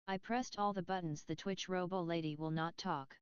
I pressed all the buttons. The Twitch robo lady will not talk.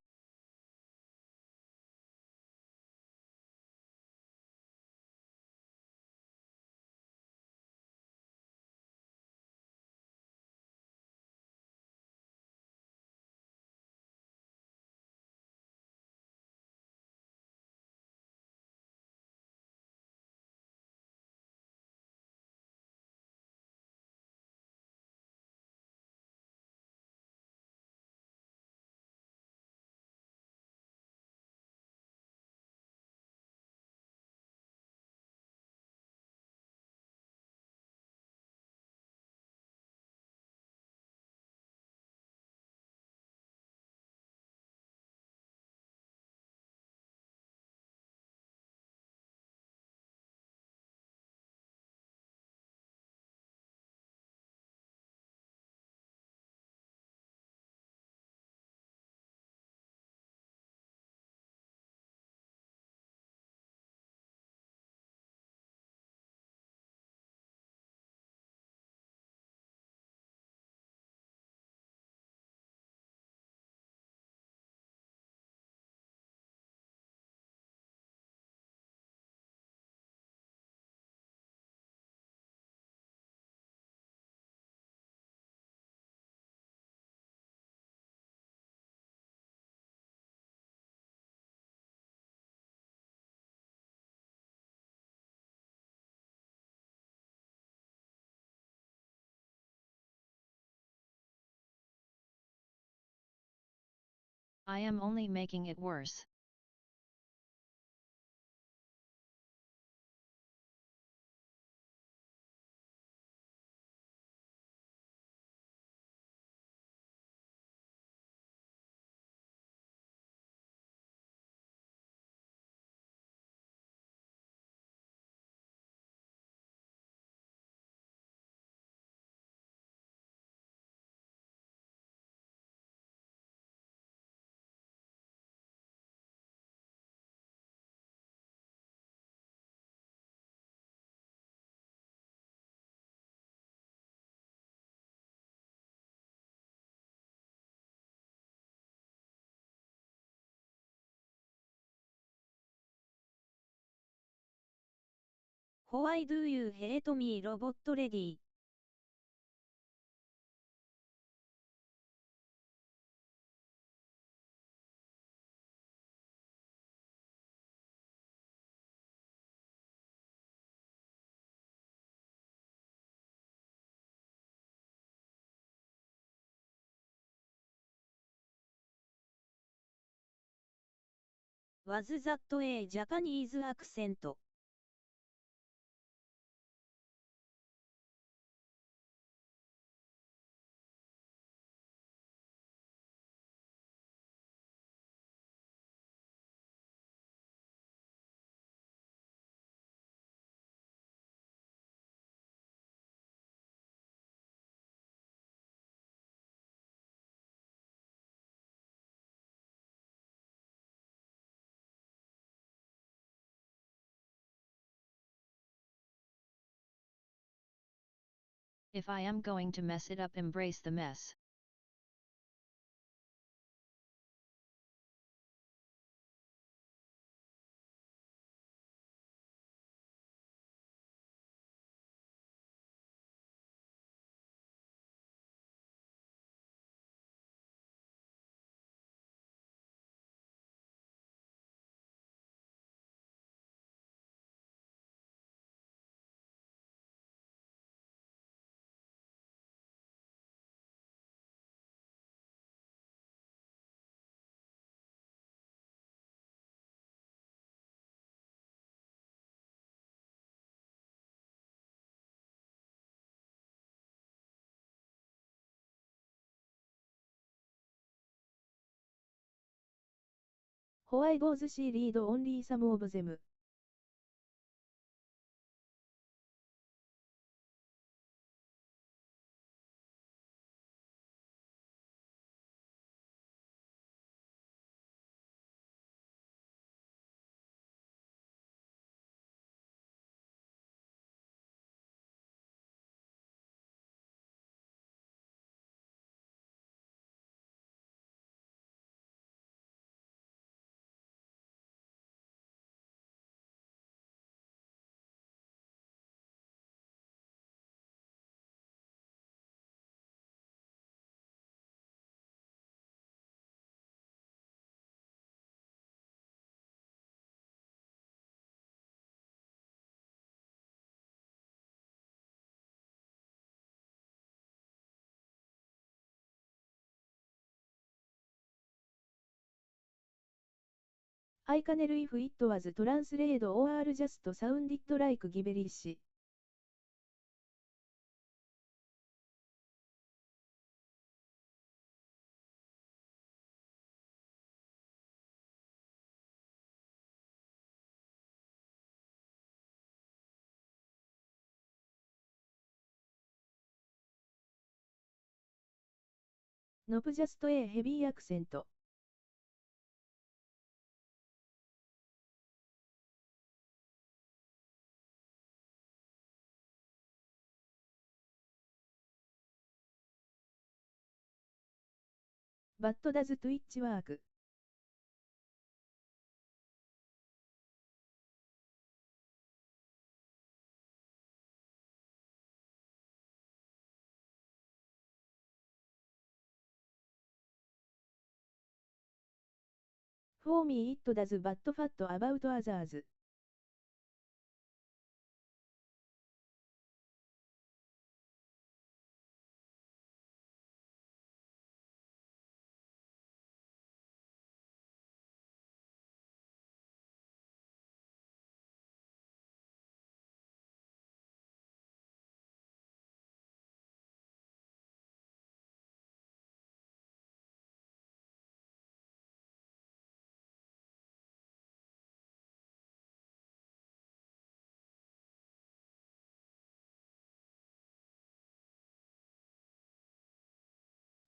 I am only making it worse. Why do you hate me, robot lady? Was that a Japanese accent? If I am going to mess it up, embrace the mess. Why does she read only some of them? I can't if it was translated or just sounded like gibberish. ノブ just a heavy accent. バッド does Twitch work? For me it does but fat about others.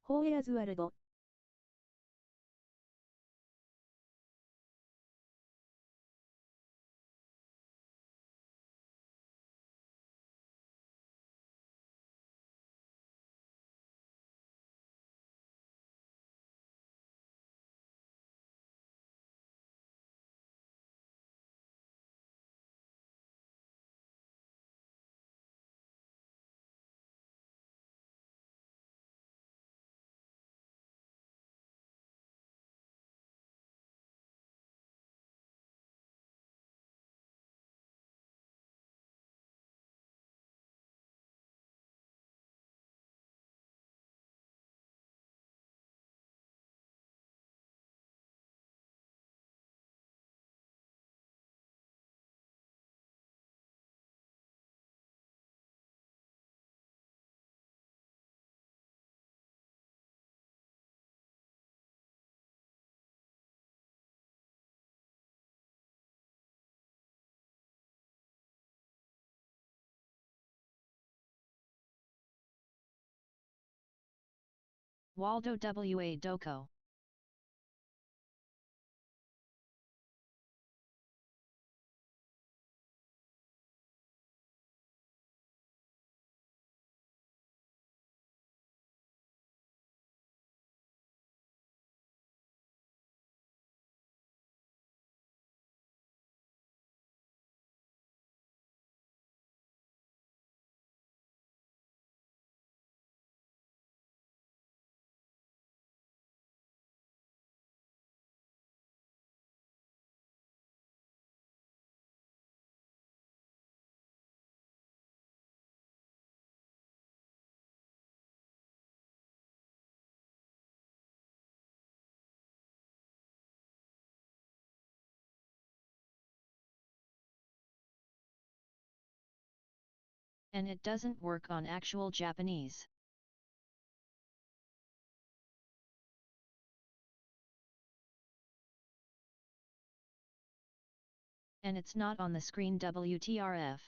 Where's Waldo? Waldo wa doko. And it doesn't work on actual Japanese. And it's not on the screen WTRF.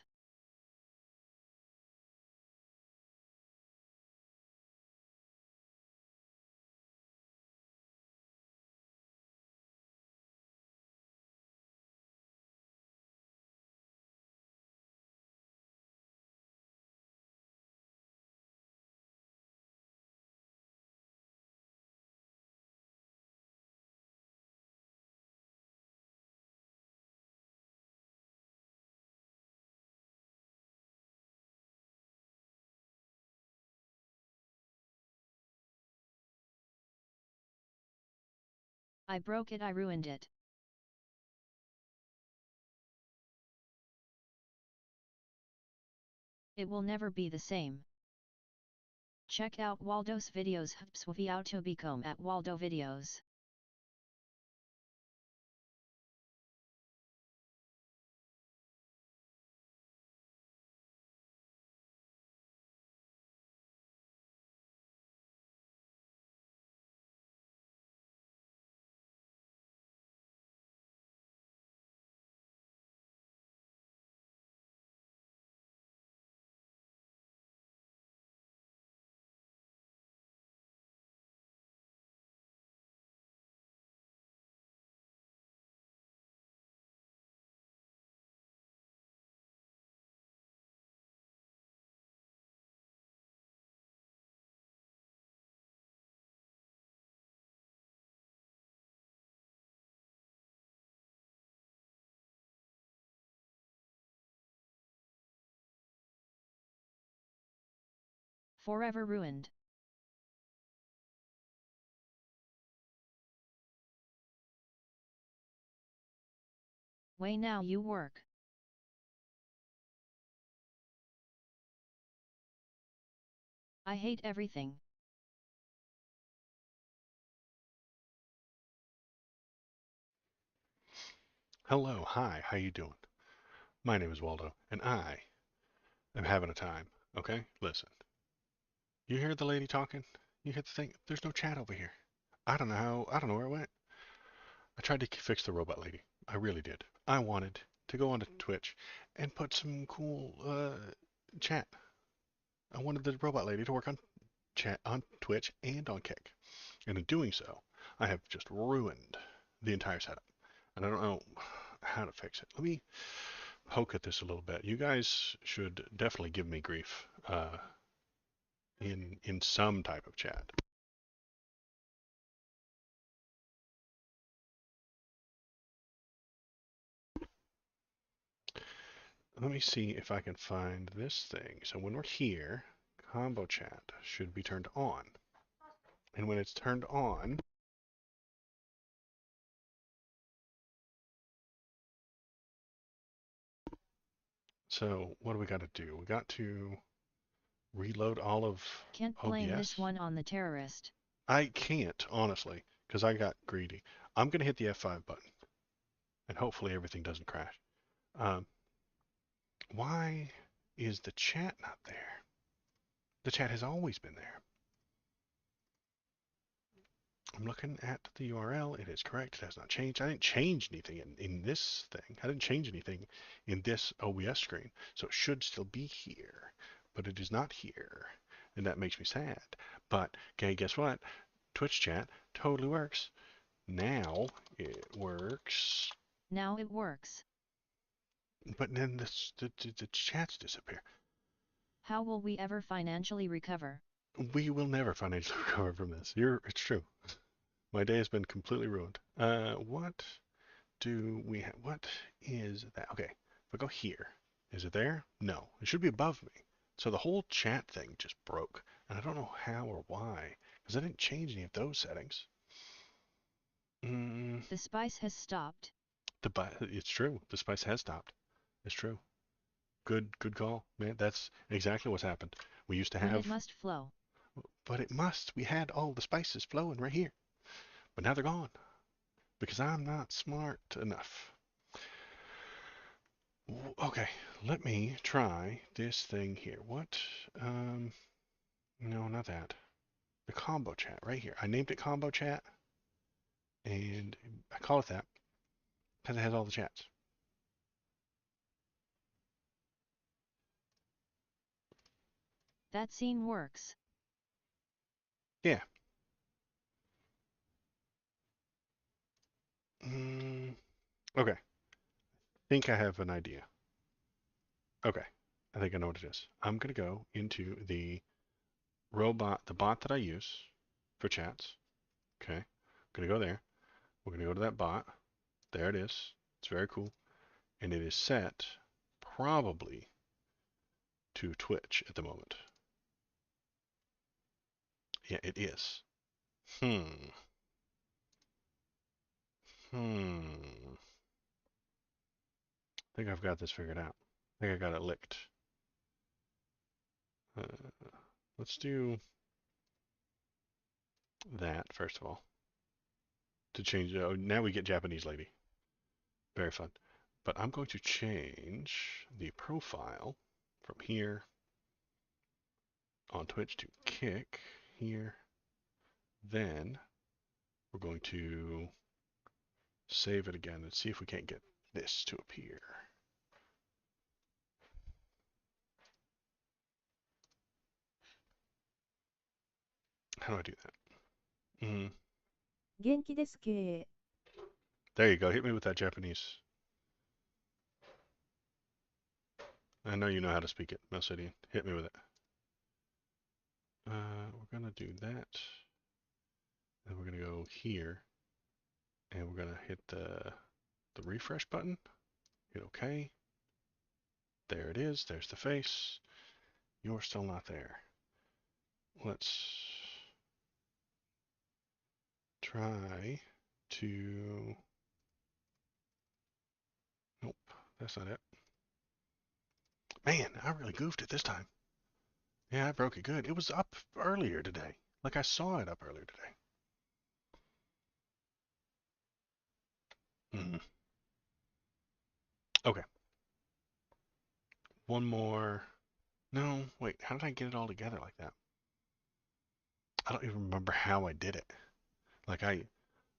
I broke it, I ruined it. It will never be the same. Check out Waldo's videos at Waldo Videos. forever ruined. Way now you work. I hate everything. Hello, hi, how you doing? My name is Waldo, and I am having a time, okay? Listen, you hear the lady talking? You hear the thing? There's no chat over here. I don't know where it went. I tried to fix the robot lady. I really did. I wanted to go onto Twitch and put some cool, chat. I wanted the robot lady to work on chat on Twitch and on Kick. And in doing so, I have just ruined the entire setup. And I don't know how to fix it. Let me poke at this a little bit. You guys should definitely give me grief in some type of chat. Let me see if I can find this thing. So when we're here, combo chat should be turned on. And when it's turned on, so what do we got to do? We got to reload all of Can't blame OBS. this one on the terrorist. I can't, honestly, because I got greedy. I'm going to hit the F5 button, and hopefully everything doesn't crash. Why is the chat not there? The chat has always been there. I'm looking at the URL. It is correct. It has not changed. I didn't change anything in this thing. I didn't change anything in this OBS screen. So it should still be here. But it is not here. And that makes me sad. But, okay, guess what? Twitch chat totally works. Now it works. Now it works. But then the chats disappear. How will we ever financially recover? We will never financially recover from this. It's true. My day has been completely ruined. What do we have? What is that? Okay, if I go here, is it there? No, it should be above me. So the whole chat thing just broke, and I don't know how or why, because I didn't change any of those settings. The spice has stopped. It's true. The spice has stopped. It's true. Good call, man. That's exactly what's happened. We used to But have, it must flow. but it must. We had all the spices flowing right here, but now they're gone because I'm not smart enough. Okay, let me try this thing here. What? No, not that. The combo chat right here. I named it combo chat, and I call it that because it has all the chats. That scene works. Yeah. Mm, okay. Think I have an idea. Okay. I think I know what it is. I'm gonna go into the bot that I use for chats. Okay. I'm gonna go there. We're gonna go to that bot. There it is. It's very cool. And it is set probably to Twitch at the moment. Yeah, it is. Hmm. Hmm. I think I've got this figured out. I think I got it licked. Uh, let's do that first of all. To change, oh, now we get Japanese lady. Very fun. But I'm going to change the profile from here on Twitch to Kick here. Then we're going to save it again and see if we can't get this to appear. How do I do that? Mm, 元気ですけ there you go. Hit me with that Japanese. I know you know how to speak it, Melcidian. Hit me with it. We're gonna do that. And we're gonna go here. And we're gonna hit the refresh button. Hit OK. There it is. There's the face. You're still not there. let's try to... Nope, that's not it. Man, I really goofed it this time. Yeah, I broke it good. It was up earlier today. Like I saw it up earlier today. Okay. One more. No, wait, how did I get it all together like that? I don't even remember how I did it. Like I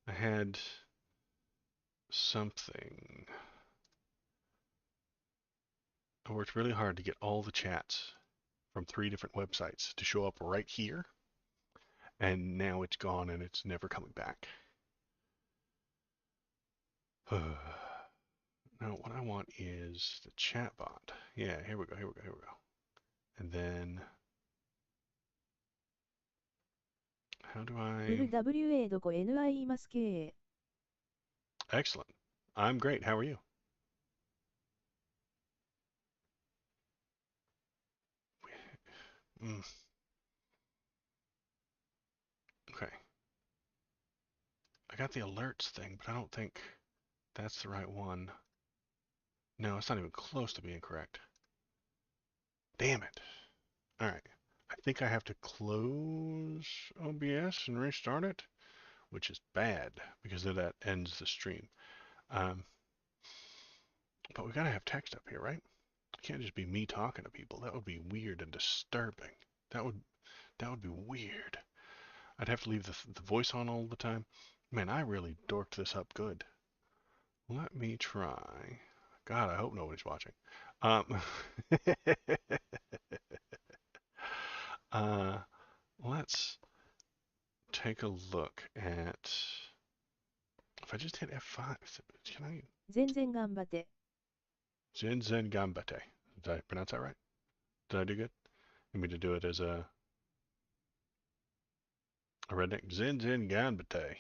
had something. I worked really hard to get all the chats from 3 different websites to show up right here, and now it's gone and it's never coming back. Now what I want is the chat bot. Yeah, here we go. And then how do I... WA どこ NI いますけ Excellent. I'm great. How are you? Okay. I got the alerts thing, but I don't think that's the right one. No, it's not even close to being correct. Damn it. Alright. I think I have to close OBS and restart it, which is bad because then that ends the stream. But we gotta have text up here, right? It can't just be me talking to people. That would be weird and disturbing. That would be weird. I'd have to leave the voice on all the time. Man, I really dorked this up good. Let me try. God, I hope nobody's watching. Let's take a look at... If I just hit F5, can I... 全然頑張って Zenzen Gambate. Did I pronounce that right? Did I do good? You mean to do it as a redneck? Zenzen Gambate.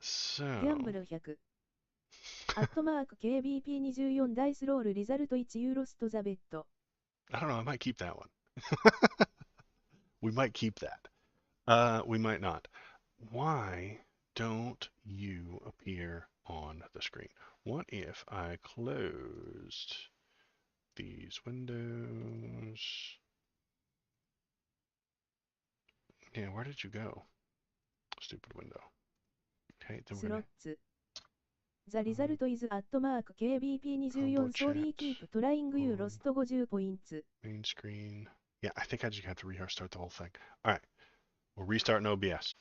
So... ギャンブル100アットマーク KBP24 ダイスロールリザルト1ユーロストザベッド I don't know, I might keep that one. We might keep that. We might not. Why don't you appear on the screen? What if I closed these windows? Yeah, where did you go? Stupid window. Okay, then ス we're ロッ gonna ツ The result is アットマーク KBP24 combo Sorry chat keep trying you on lost 50 points main screen. Yeah, I think I just have to restart the whole thing. All right, we're restarting OBS.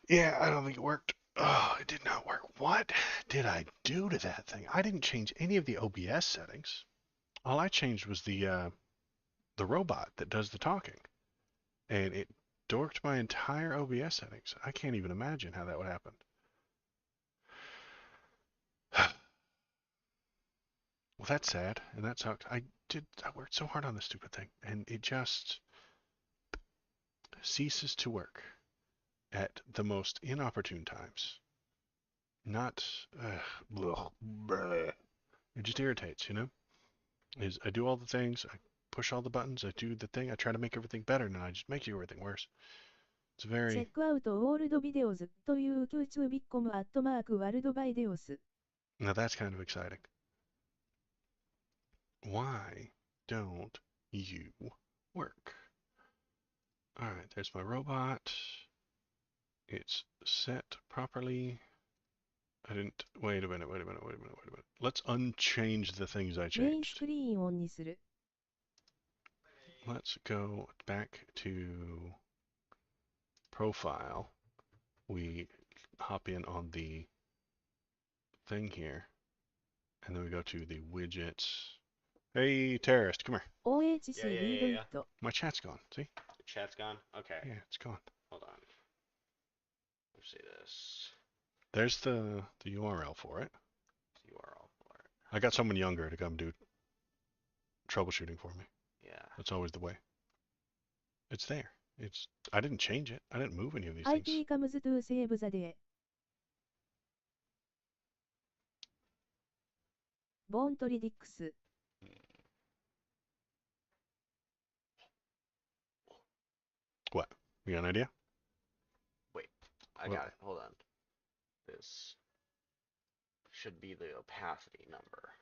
Yeah, I don't think it worked. Oh, it did not work. What did I do to that thing? I didn't change any of the OBS settings. All I changed was the robot that does the talking, and it dorked my entire OBS settings. I can't even imagine how that would happen. Well, that's sad, and that sucked. I worked so hard on this stupid thing, and it just ceases to work at the most inopportune times. Not, bleh. It just irritates, you know? I do all the things, I push all the buttons, I do the thing, I try to make everything better, and I just make everything worse. It's チェ very... ックアウトオールドビデオズという YouTube.com アットマークワルドバイデオス Now that's kind of exciting. Why don't you work? Alright, there's my robot. It's set properly. I didn't... Wait a minute. Let's unchange the things I メインス changed. クリーンオンにする Let's go back to profile. We hop in on the thing here, and then we go to the widgets. Hey, terrorist, come here. OHC Yeah, yeah, read yeah, yeah. it My chat's gone. See? The chat's gone? Okay. Yeah, it's gone. Hold on. Let's see this. There's the URL for it. URL for it. I got someone younger to come do troubleshooting for me. Yeah. That's always the way. It's there. I didn't change it. I didn't move any of these things. IT comes to save the day ボーントリディックス。What? You got an idea? Wait, I Well- got it. Hold on. This should be the opacity number.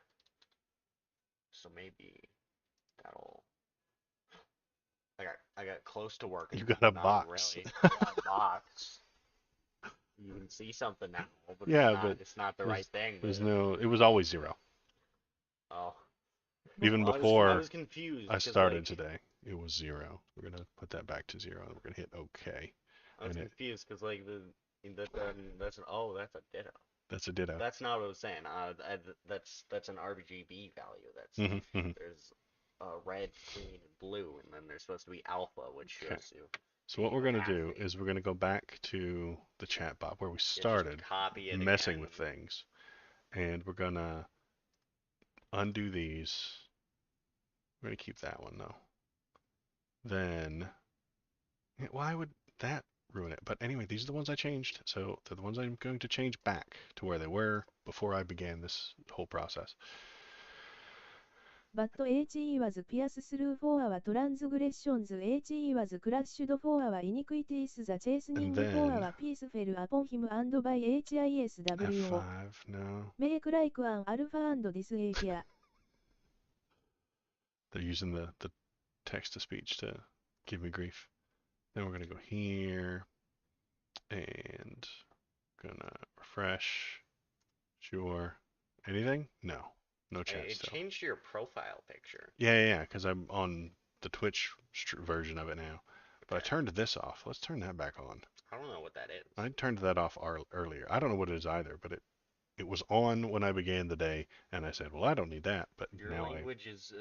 So maybe that'll. I got close to working. You got a Not box. Really. I got a box. You can see something now, but Yeah, but it's not the there's- right thing. There's but- no. It was always 0. Oh. Even Well, I before was confused. I 'cause, started like, today, it was 0. We're gonna put that back to 0, and we're gonna hit OK. I was and confused because like that's a ditto. That's a ditto. That's not what I was saying. That's an RGB value. That's Mm-hmm. there's red, green, and blue, and then there's supposed to be alpha, which shows you. So what we're gonna do opacity. is we're gonna go back to the chat bot where we Just started copy it messing again. with things, and we're gonna undo these. We're gonna keep that one though. Then, why would that ruin it? But anyway, these are the ones I changed, so they're the ones I'm going to change back to where they were before I began this whole process. But HE was pierced through for our transgressions, HE was crushed for our iniquities, the chastening for our peace fell upon him, and by HISWO. F5, no. Make like an alpha and disappear. They're using the text-to-speech to give me grief. Then we're gonna go here, and gonna refresh. Sure. Anything? No. No chat It still. changed your profile picture. Yeah, because I'm on the Twitch version of it now. But I Okay. turned this off. Let's turn that back on. I don't know what that is. I turned that off earlier. I don't know what it is either, but it was on when I began the day, and I said, well, I don't need that. But Your now language is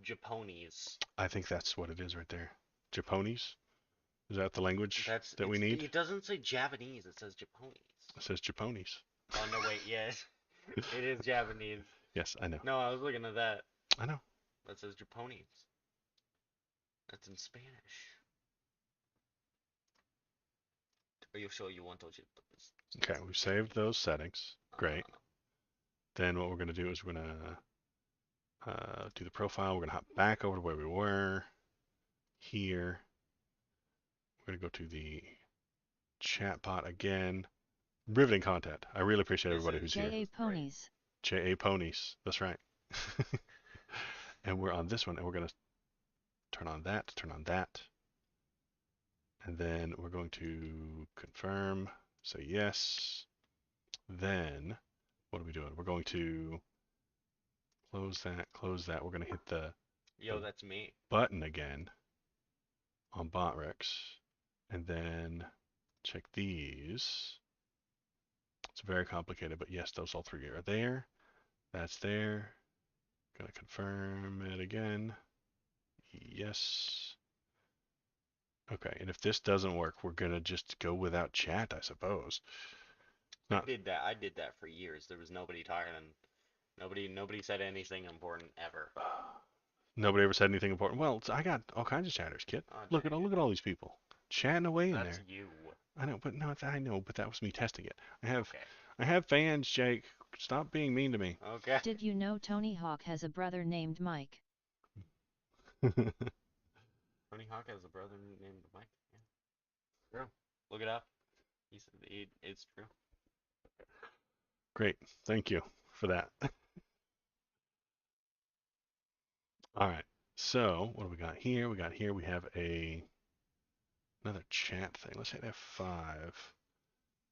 Japanese. I think that's what it is right there. Japanese? Is that the language that we need? It doesn't say Japanese. It says Japanese. It says Japanese. Oh no, wait. Yes, it is Japanese. Yes, I know. No, I was looking at that. I know. That says Japanese. That's in Spanish. Are you sure you want to? Okay, we've saved those settings. Great. Then what we're going to do is we're going to do the profile. We're going to hop back over to where we were. Here. We're going to go to the chat bot again. Riveting content. I really appreciate everybody who's here. JA Ponies. JA Ponies. That's right. And we're on this one, and we're going to turn on that, turn on that. And then we're going to confirm, say yes. Then, what are we doing? We're going to close that, close that. We're going to hit the Yo, that's me. button again on Botrex. And then check these. It's very complicated, but yes, those all 3 are there. That's there. Gonna confirm it again. Yes. Okay, and if this doesn't work, we're gonna just go without chat, I suppose. I did that for years. There was nobody talking. Nobody said anything important ever. Nobody ever said anything important. Well, I got all kinds of chatters, kid. Oh, Look at all these people chatting away in That's there. you. I know, but no, I know, but that was me testing it. Okay. I have fans, Jake. Stop being mean to me. Okay. Did you know Tony Hawk has a brother named Mike? Tony Hawk has a brother named Mike. Yeah. True. Look it up. It's true. Great, thank you for that. All right, so what do we got here? We have another chat thing. Let's hit F5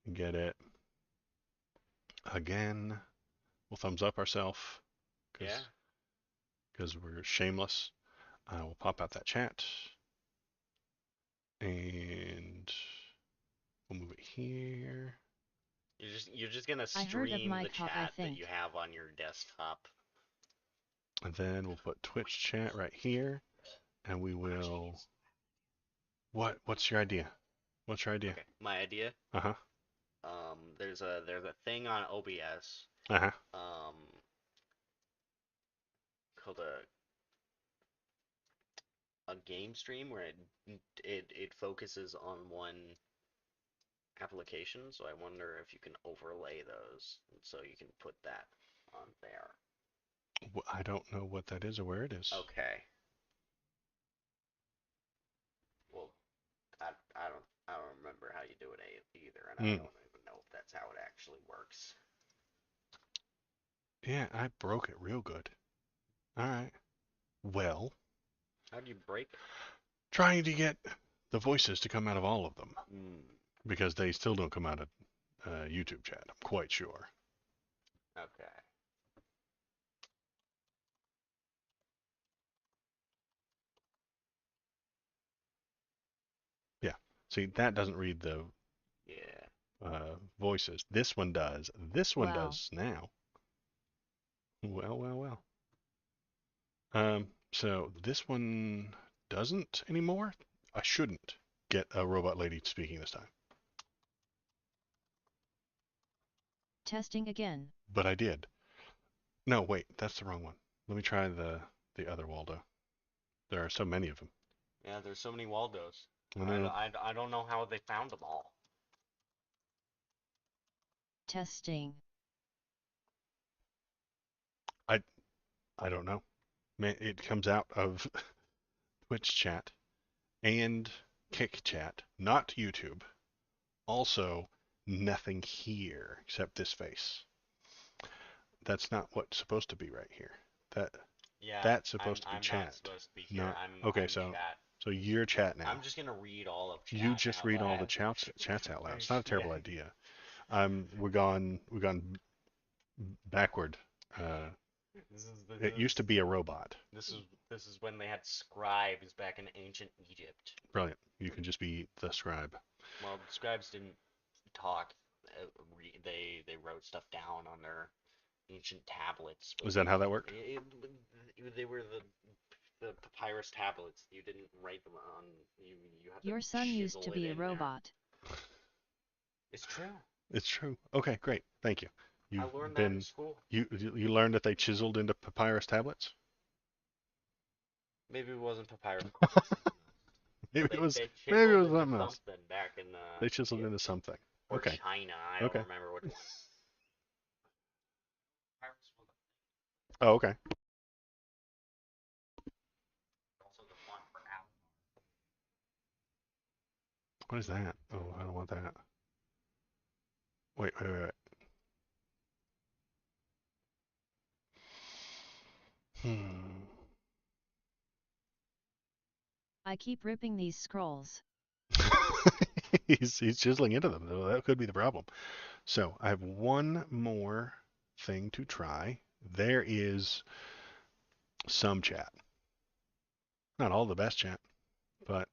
and get it. Again, we'll thumbs up ourselves. Yeah. Because we're shameless. We'll pop out that chat. And we'll move it here. You're just gonna I heard of stream the Mike Hawk, I chat that think. you have on your desktop. And then we'll put Twitch chat right here. And we will... What's your idea? What's your idea? Okay. My idea. Uh-huh. There's a thing on OBS. Uh-huh. Called a game stream where it focuses on one application. So I wonder if you can overlay those, so you can put that on there. I don't know what that is or where it is. Okay. Well, I don't remember how you do it either, and I don't even know if that's how it actually works. Yeah, I broke it real good. All right. Well, How do you break it? trying to get the voices to come out of all of them Mm, because they still don't come out of YouTube chat. I'm quite sure. okay. Yeah. See, that doesn't read the Yeah. voices. This one does. This one Wow. does now. Well, well, well. So this one doesn't anymore. I shouldn't get a robot lady speaking this time, Testing again. but I did. No, wait, that's the wrong one. Let me try the other Waldo. There are so many of them. Yeah, there's so many Waldos. I know. I don't know how they found them all. Testing. I don't know. Man, it comes out of Twitch chat and Kick chat, not YouTube. Also, nothing here except this face. That's not what's supposed to be right here. That Yeah, that's supposed to be I'm not chat. supposed to be here. Not okay. I'm So chat. you're chat now. I'm just gonna read all of You chat just out read all the loud. chats out loud. It's not a terrible Yeah. idea. We've gone backward. It used to be a robot. This is when they had scribes back in ancient Egypt. Brilliant. You can just be the scribe. Well, the scribes didn't talk. They wrote stuff down on their ancient tablets. Is that how that worked? They were the papyrus tablets. You didn't write them on. You have to Your son used chisel to it be a in there. robot. It's true. It's true. Okay, great. Thank you. I You've learned that in been school. you learned that they chiseled into papyrus tablets? Maybe it wasn't papyrus. Maybe But it was they maybe it chiseled was into something else. something back in They chiseled yeah, into something. or Okay. China. I don't Okay. remember which one. Oh, okay. Also the font for Apple. What is that? Oh, I don't want that. Wait. Hmm. I keep ripping these scrolls. He's chiseling into them, though. That could be the problem. So I have one more thing to try. There is some chat. Not all the best chat, but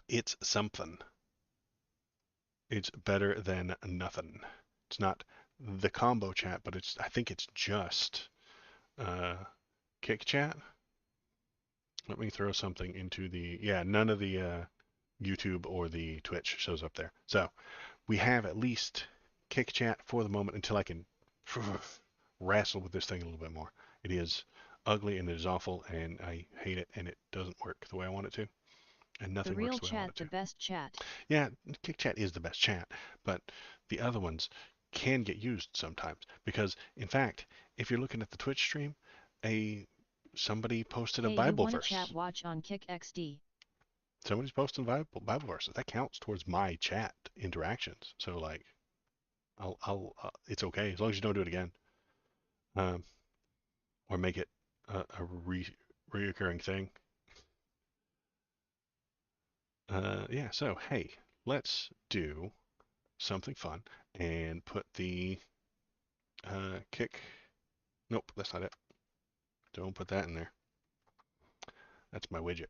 it's something. It's better than nothing. It's not the combo chat, but I think it's just kick chat. Let me throw something into none of the YouTube or the Twitch shows up there. So we have at least kick chat for the moment until I can wrestle with this thing a little bit more. It is ugly and it is awful and I hate it and it doesn't work the way I want it to. And nothing The real works the way I want chat, it to. the best chat. Yeah, kick chat is the best chat, but the other ones can get used sometimes because, in fact, if you're looking at the Twitch stream, somebody posted a Hey, you Bible wanna verse. chat watch on Kick XD? Somebody's posting Bible verses. That counts towards my chat interactions. So like, it's okay as long as you don't do it again, um, or make it a reoccurring thing. Yeah. So hey, let's do something fun and put the kick. Nope, that's not it. Don't put that in there. That's my widget.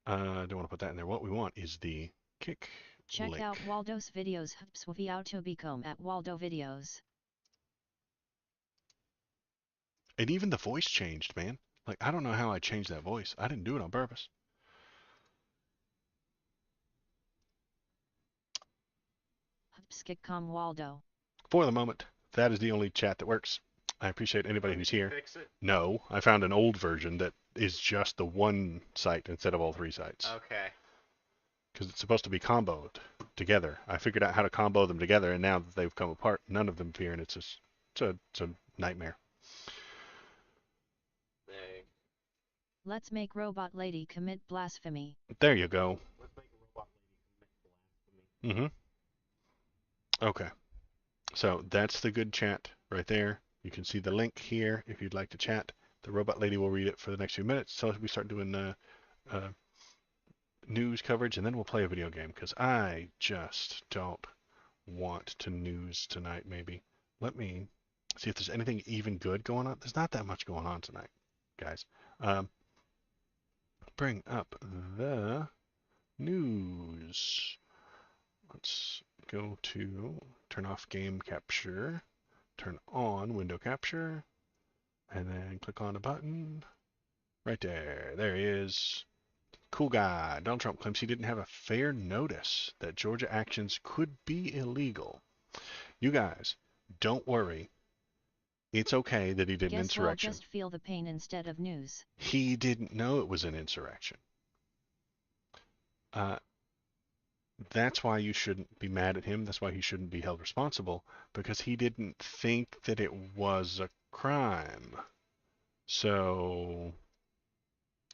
Don't want to put that in there. What we want is the kick Check link. out Waldo's videos Hpswaviautobicom at Waldo Videos. And even the voice changed, man. Like, I don't know how I changed that voice. I didn't do it on purpose. Hpskicom Waldo. For the moment, that is the only chat that works. I appreciate anybody who's Did you here. fix it? No, I found an old version that is just the one site instead of all three sites. Okay. Because it's supposed to be comboed together. I figured out how to combo them together, and now that they've come apart, none of them appear, and it's a nightmare. Let's make robot lady commit blasphemy. There you go. Let's make a robot lady commit blasphemy. Okay. So that's the good chat right there. You can see the link here if you'd like to chat. The robot lady will read it for the next few minutes until we start doing news coverage, and then we'll play a video game because I just don't want to news tonight. Maybe let me see if there's anything even good going on. There's not that much going on tonight, guys. Bring up the news. Let's go to turn off game capture, turn on window capture, and then click on a button right there. There he is. Cool guy. Donald Trump claims he didn't have a fair notice that Georgia actions could be illegal. You guys, don't worry. It's okay that he did an Guess we'll insurrection. just feel the pain instead of news. He didn't know it was an insurrection. That's why you shouldn't be mad at him. That's why he shouldn't be held responsible, because he didn't think that it was a crime. So,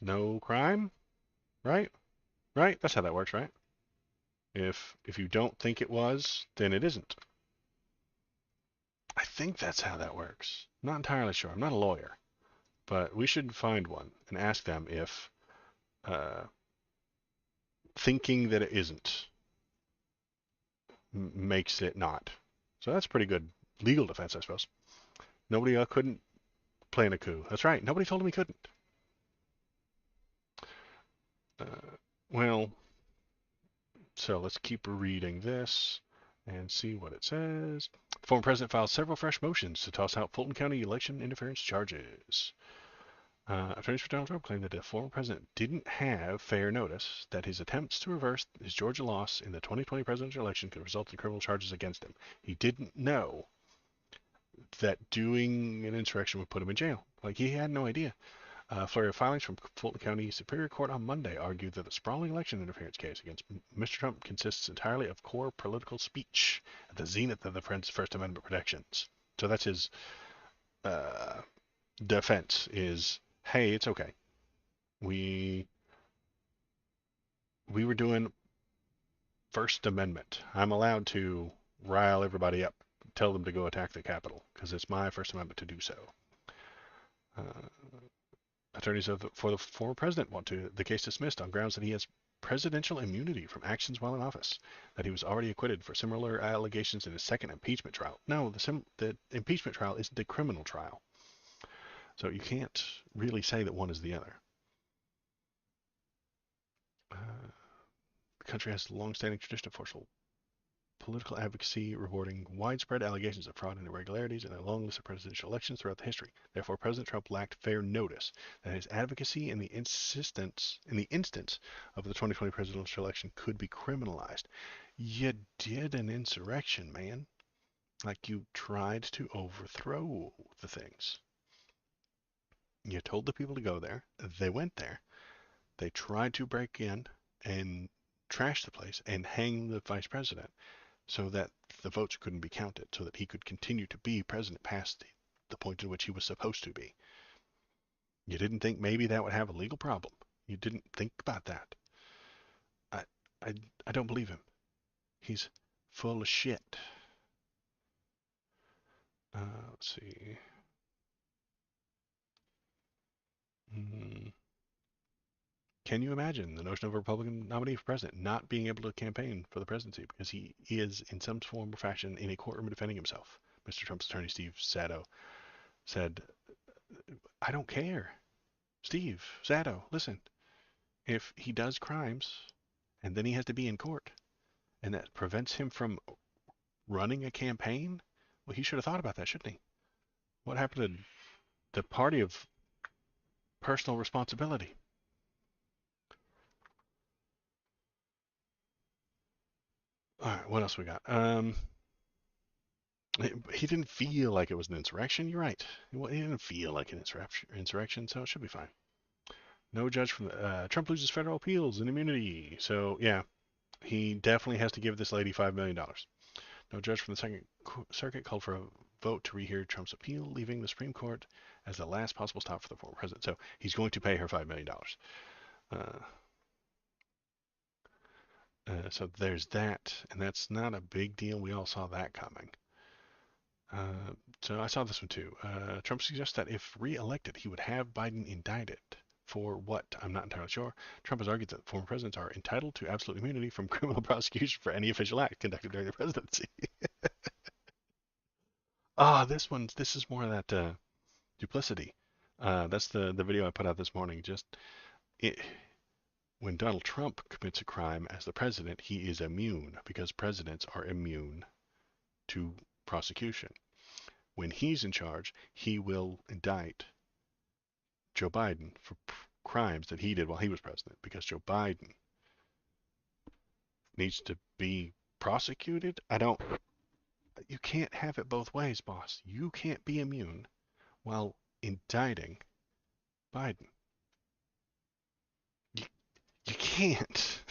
no crime? Right? Right? That's how that works, right? If you don't think it was, then it isn't. I think that's how that works. I'm not entirely sure. I'm not a lawyer. But we should find one and ask them if thinking that it isn't makes it not. So that's pretty good legal defense, I suppose. Nobody couldn't plan a coup. That's right. Nobody told him he couldn't. Well, so let's keep reading this and see what it says. The former president filed several fresh motions to toss out Fulton County election interference charges. Attorneys for Donald Trump claim that the former president didn't have fair notice that his attempts to reverse his Georgia loss in the 2020 presidential election could result in criminal charges against him. He didn't know that doing an insurrection would put him in jail. Like, he had no idea. Flurry of filings from Fulton County Superior Court on Monday argued that the sprawling election interference case against Mr. Trump consists entirely of core political speech at the zenith of the First Amendment protections. So that's his defense is, hey, it's okay. We were doing First Amendment. I'm allowed to rile everybody up, tell them to go attack the Capitol, because it's my First Amendment to do so. Attorneys for the former president want the case dismissed on grounds that he has presidential immunity from actions while in office, that he was already acquitted for similar allegations in his second impeachment trial. No, the impeachment trial is the criminal trial. So you can't really say that one is the other. The country has a long-standing tradition of forceful political advocacy reporting widespread allegations of fraud and irregularities in a long list of presidential elections throughout the history. Therefore, President Trump lacked fair notice that his advocacy in the instance of the 2020 presidential election could be criminalized. You did an insurrection, man. Like, you tried to overthrow the things. You told the people to go there. They went there. They tried to break in and trash the place and hang the vice president, so that the votes couldn't be counted, so that he could continue to be president past the point at which he was supposed to be. You didn't think maybe that would have a legal problem. You didn't think about that. I don't believe him. He's full of shit. Let's see. Can you imagine the notion of a Republican nominee for president not being able to campaign for the presidency because he is, in some form or fashion, in a courtroom defending himself? Mr. Trump's attorney, Steve Sato, said, I don't care. Steve Sato, listen. If he does crimes and then he has to be in court and that prevents him from running a campaign, well, he should have thought about that, shouldn't he? What happened to the party of personal responsibility? All right, what else we got? He didn't feel like it was an insurrection. You're right. He didn't feel like an insurrection, so it should be fine. No judge from the Trump loses federal appeals and immunity. So yeah, he definitely has to give this lady $5 million. No judge from the Second Circuit called for a vote to rehear Trump's appeal, leaving the Supreme Court as the last possible stop for the former president. So he's going to pay her $5 million. So there's that, and that's not a big deal. We all saw that coming. So I saw this one too. Trump suggests that if re-elected, he would have Biden indicted for what? I'm not entirely sure. Trump has argued that former presidents are entitled to absolute immunity from criminal prosecution for any official act conducted during their presidency. This is more of that duplicity. That's the video I put out this morning. When Donald Trump commits a crime as the president, he is immune because presidents are immune to prosecution. When he's in charge, he will indict Joe Biden for crimes that he did while he was president because Joe Biden needs to be prosecuted. You can't have it both ways, boss. You can't be immune while indicting Biden. You can't.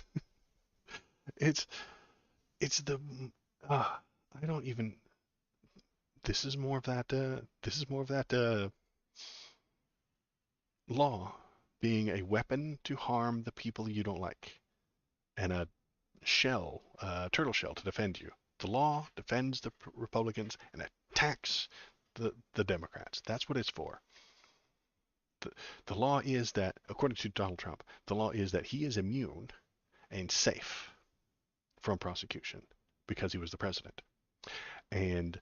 It's the I don't even. This is more of that law being a weapon to harm the people you don't like, and a turtle shell to defend you. The law defends the Republicans and attacks the Democrats. That's what it's for. The law is that, according to Donald Trump, the law is that he is immune and safe from prosecution because he was the president. And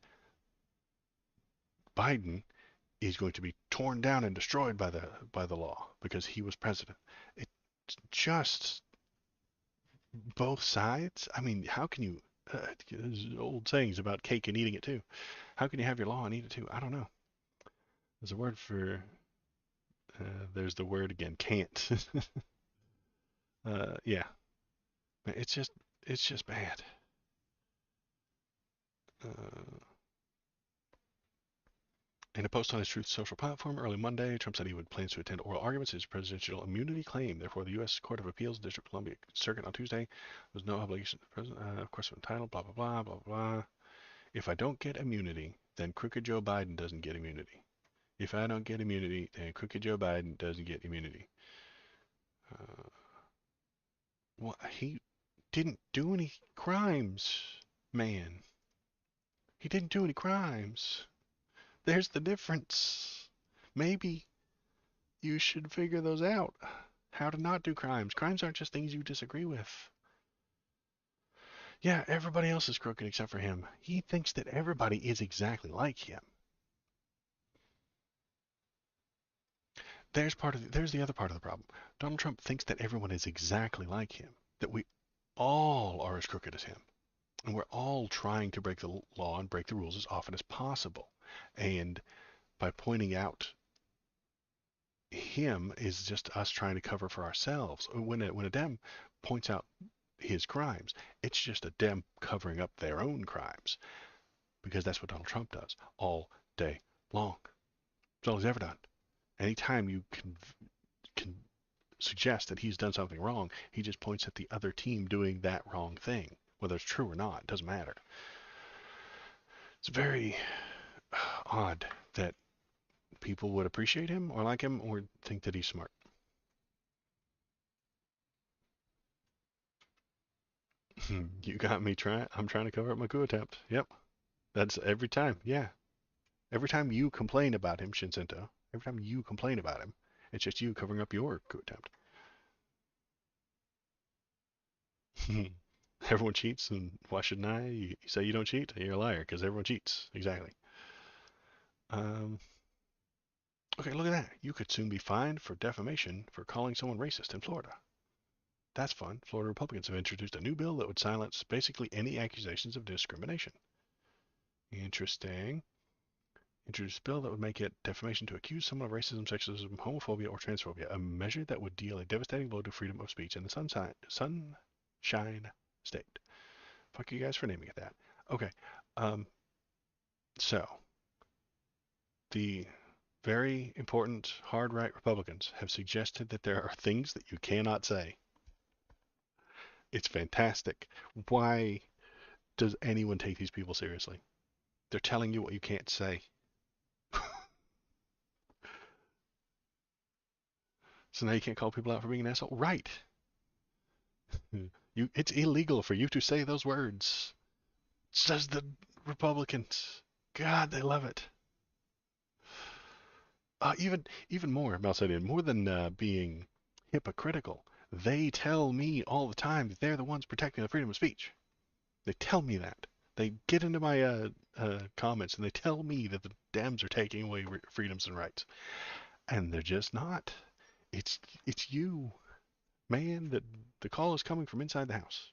Biden is going to be torn down and destroyed by the law because he was president. It's just both sides. I mean, how can you? There's old sayings about cake and eating it too. How can you have your law and eat it too? I don't know. There's a word for. There's the word again. Can't. Yeah. It's just bad. In a post on his Truth Social platform early Monday, Trump said he would plans to attend oral arguments his presidential immunity claim. Therefore, the U.S. Court of Appeals, District of Columbia Circuit on Tuesday was no obligation to the president. Of course, entitled, blah, blah, blah, blah, blah. If I don't get immunity, then crooked Joe Biden doesn't get immunity. If I don't get immunity, then crooked Joe Biden doesn't get immunity. Well, he didn't do any crimes, man. He didn't do any crimes. There's the difference. Maybe you should figure those out. How to not do crimes. Crimes aren't just things you disagree with. Yeah, everybody else is crooked except for him. He thinks that everybody is exactly like him. There's the other part of the problem. Donald Trump thinks that everyone is exactly like him. That we all are as crooked as him. And we're all trying to break the law and break the rules as often as possible. And by pointing out him is just us trying to cover for ourselves. When a Dem points out his crimes, it's just a Dem covering up their own crimes. Because that's what Donald Trump does all day long. That's all he's ever done. Anytime you can suggest that he's done something wrong, he just points at the other team doing that wrong thing. Whether it's true or not, it doesn't matter. It's very odd that people would appreciate him or like him or think that he's smart. You got me I'm trying to cover up my coup attempt. Yep. That's every time. Yeah. Every time you complain about him, Shinzento, every time you complain about him, it's just you covering up your coup attempt. Everyone cheats, and why shouldn't I? You say you don't cheat, you're a liar, because everyone cheats. Exactly. Okay, look at that. You could soon be fined for defamation for calling someone racist in Florida. That's fun. Florida Republicans have introduced a new bill that would silence basically any accusations of discrimination. Interesting. Introduced a bill that would make it defamation to accuse someone of racism, sexism, homophobia, or transphobia, a measure that would deal a devastating blow to freedom of speech in the Sunshine State. Fuck you guys for naming it that. Okay. So, the very important hard right Republicans have suggested that there are things that you cannot say. It's fantastic. Why does anyone take these people seriously? They're telling you what you can't say. So now you can't call people out for being an asshole? Right. It's illegal for you to say those words. Says the Republicans. God, they love it. Even more, Malsadian, more than being hypocritical, they tell me all the time that they're the ones protecting the freedom of speech. They tell me that. They get into my comments and they tell me that the Dems are taking away freedoms and rights, and they're just not. It's you, man. That the call is coming from inside the house.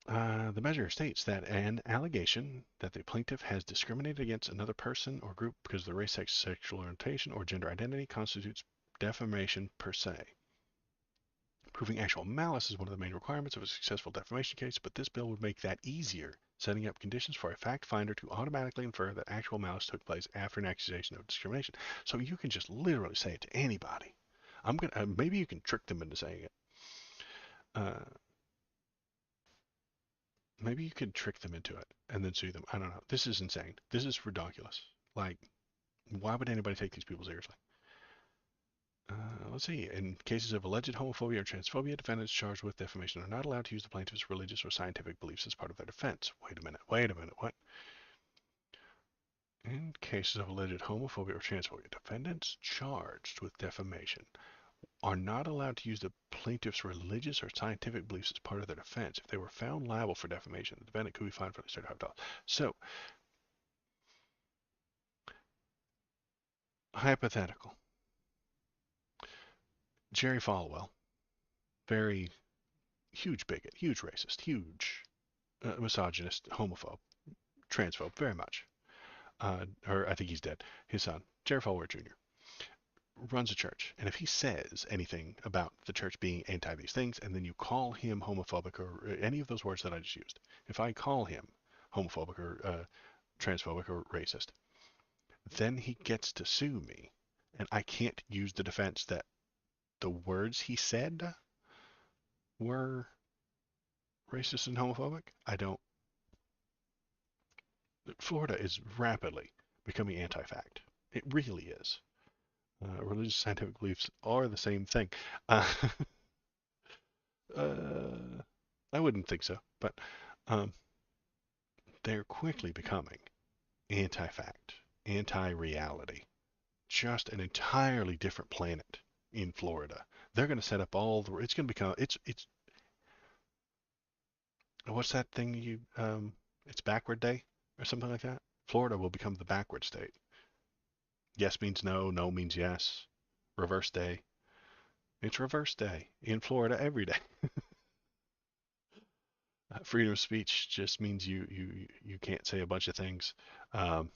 The measure states that an allegation that the plaintiff has discriminated against another person or group because of their race, sex, sexual orientation, or gender identity constitutes defamation per se. Proving actual malice is one of the main requirements of a successful defamation case, but this bill would make that easier, setting up conditions for a fact finder to automatically infer that actual malice took place after an accusation of discrimination. So you can just literally say it to anybody. Maybe you can trick them into saying it. Maybe you could trick them into it and then sue them. I don't know. This is insane. This is ridiculous. Like, why would anybody take these people seriously? Let's see. In cases of alleged homophobia or transphobia, defendants charged with defamation are not allowed to use the plaintiff's religious or scientific beliefs as part of their defense. Wait a minute. What? In cases of alleged homophobia or transphobia, defendants charged with defamation are not allowed to use the plaintiff's religious or scientific beliefs as part of their defense. If they were found liable for defamation, the defendant could be fined for $35. So, hypothetical. Jerry Falwell, very huge bigot, huge racist, huge misogynist, homophobe, transphobe, very much. Or I think he's dead. His son, Jerry Falwell Jr., runs a church, and if he says anything about the church being anti these things, and then you call him homophobic or any of those words that I just used, if I call him homophobic or transphobic or racist, then he gets to sue me, and I can't use the defense that the words he said were racist and homophobic. I don't. Florida is rapidly becoming anti-fact. It really is. Religious scientific beliefs are the same thing. Uh, I wouldn't think so, but um, they're quickly becoming anti-fact, anti-reality. Just an entirely different planet in Florida. They're going to set up all the. It's going to become. It's. What's that thing you? It's backward day or something like that. Florida will become the backward state. Yes means no, no means yes. Reverse day. It's reverse day in Florida every day. Freedom of speech just means you can't say a bunch of things. Um,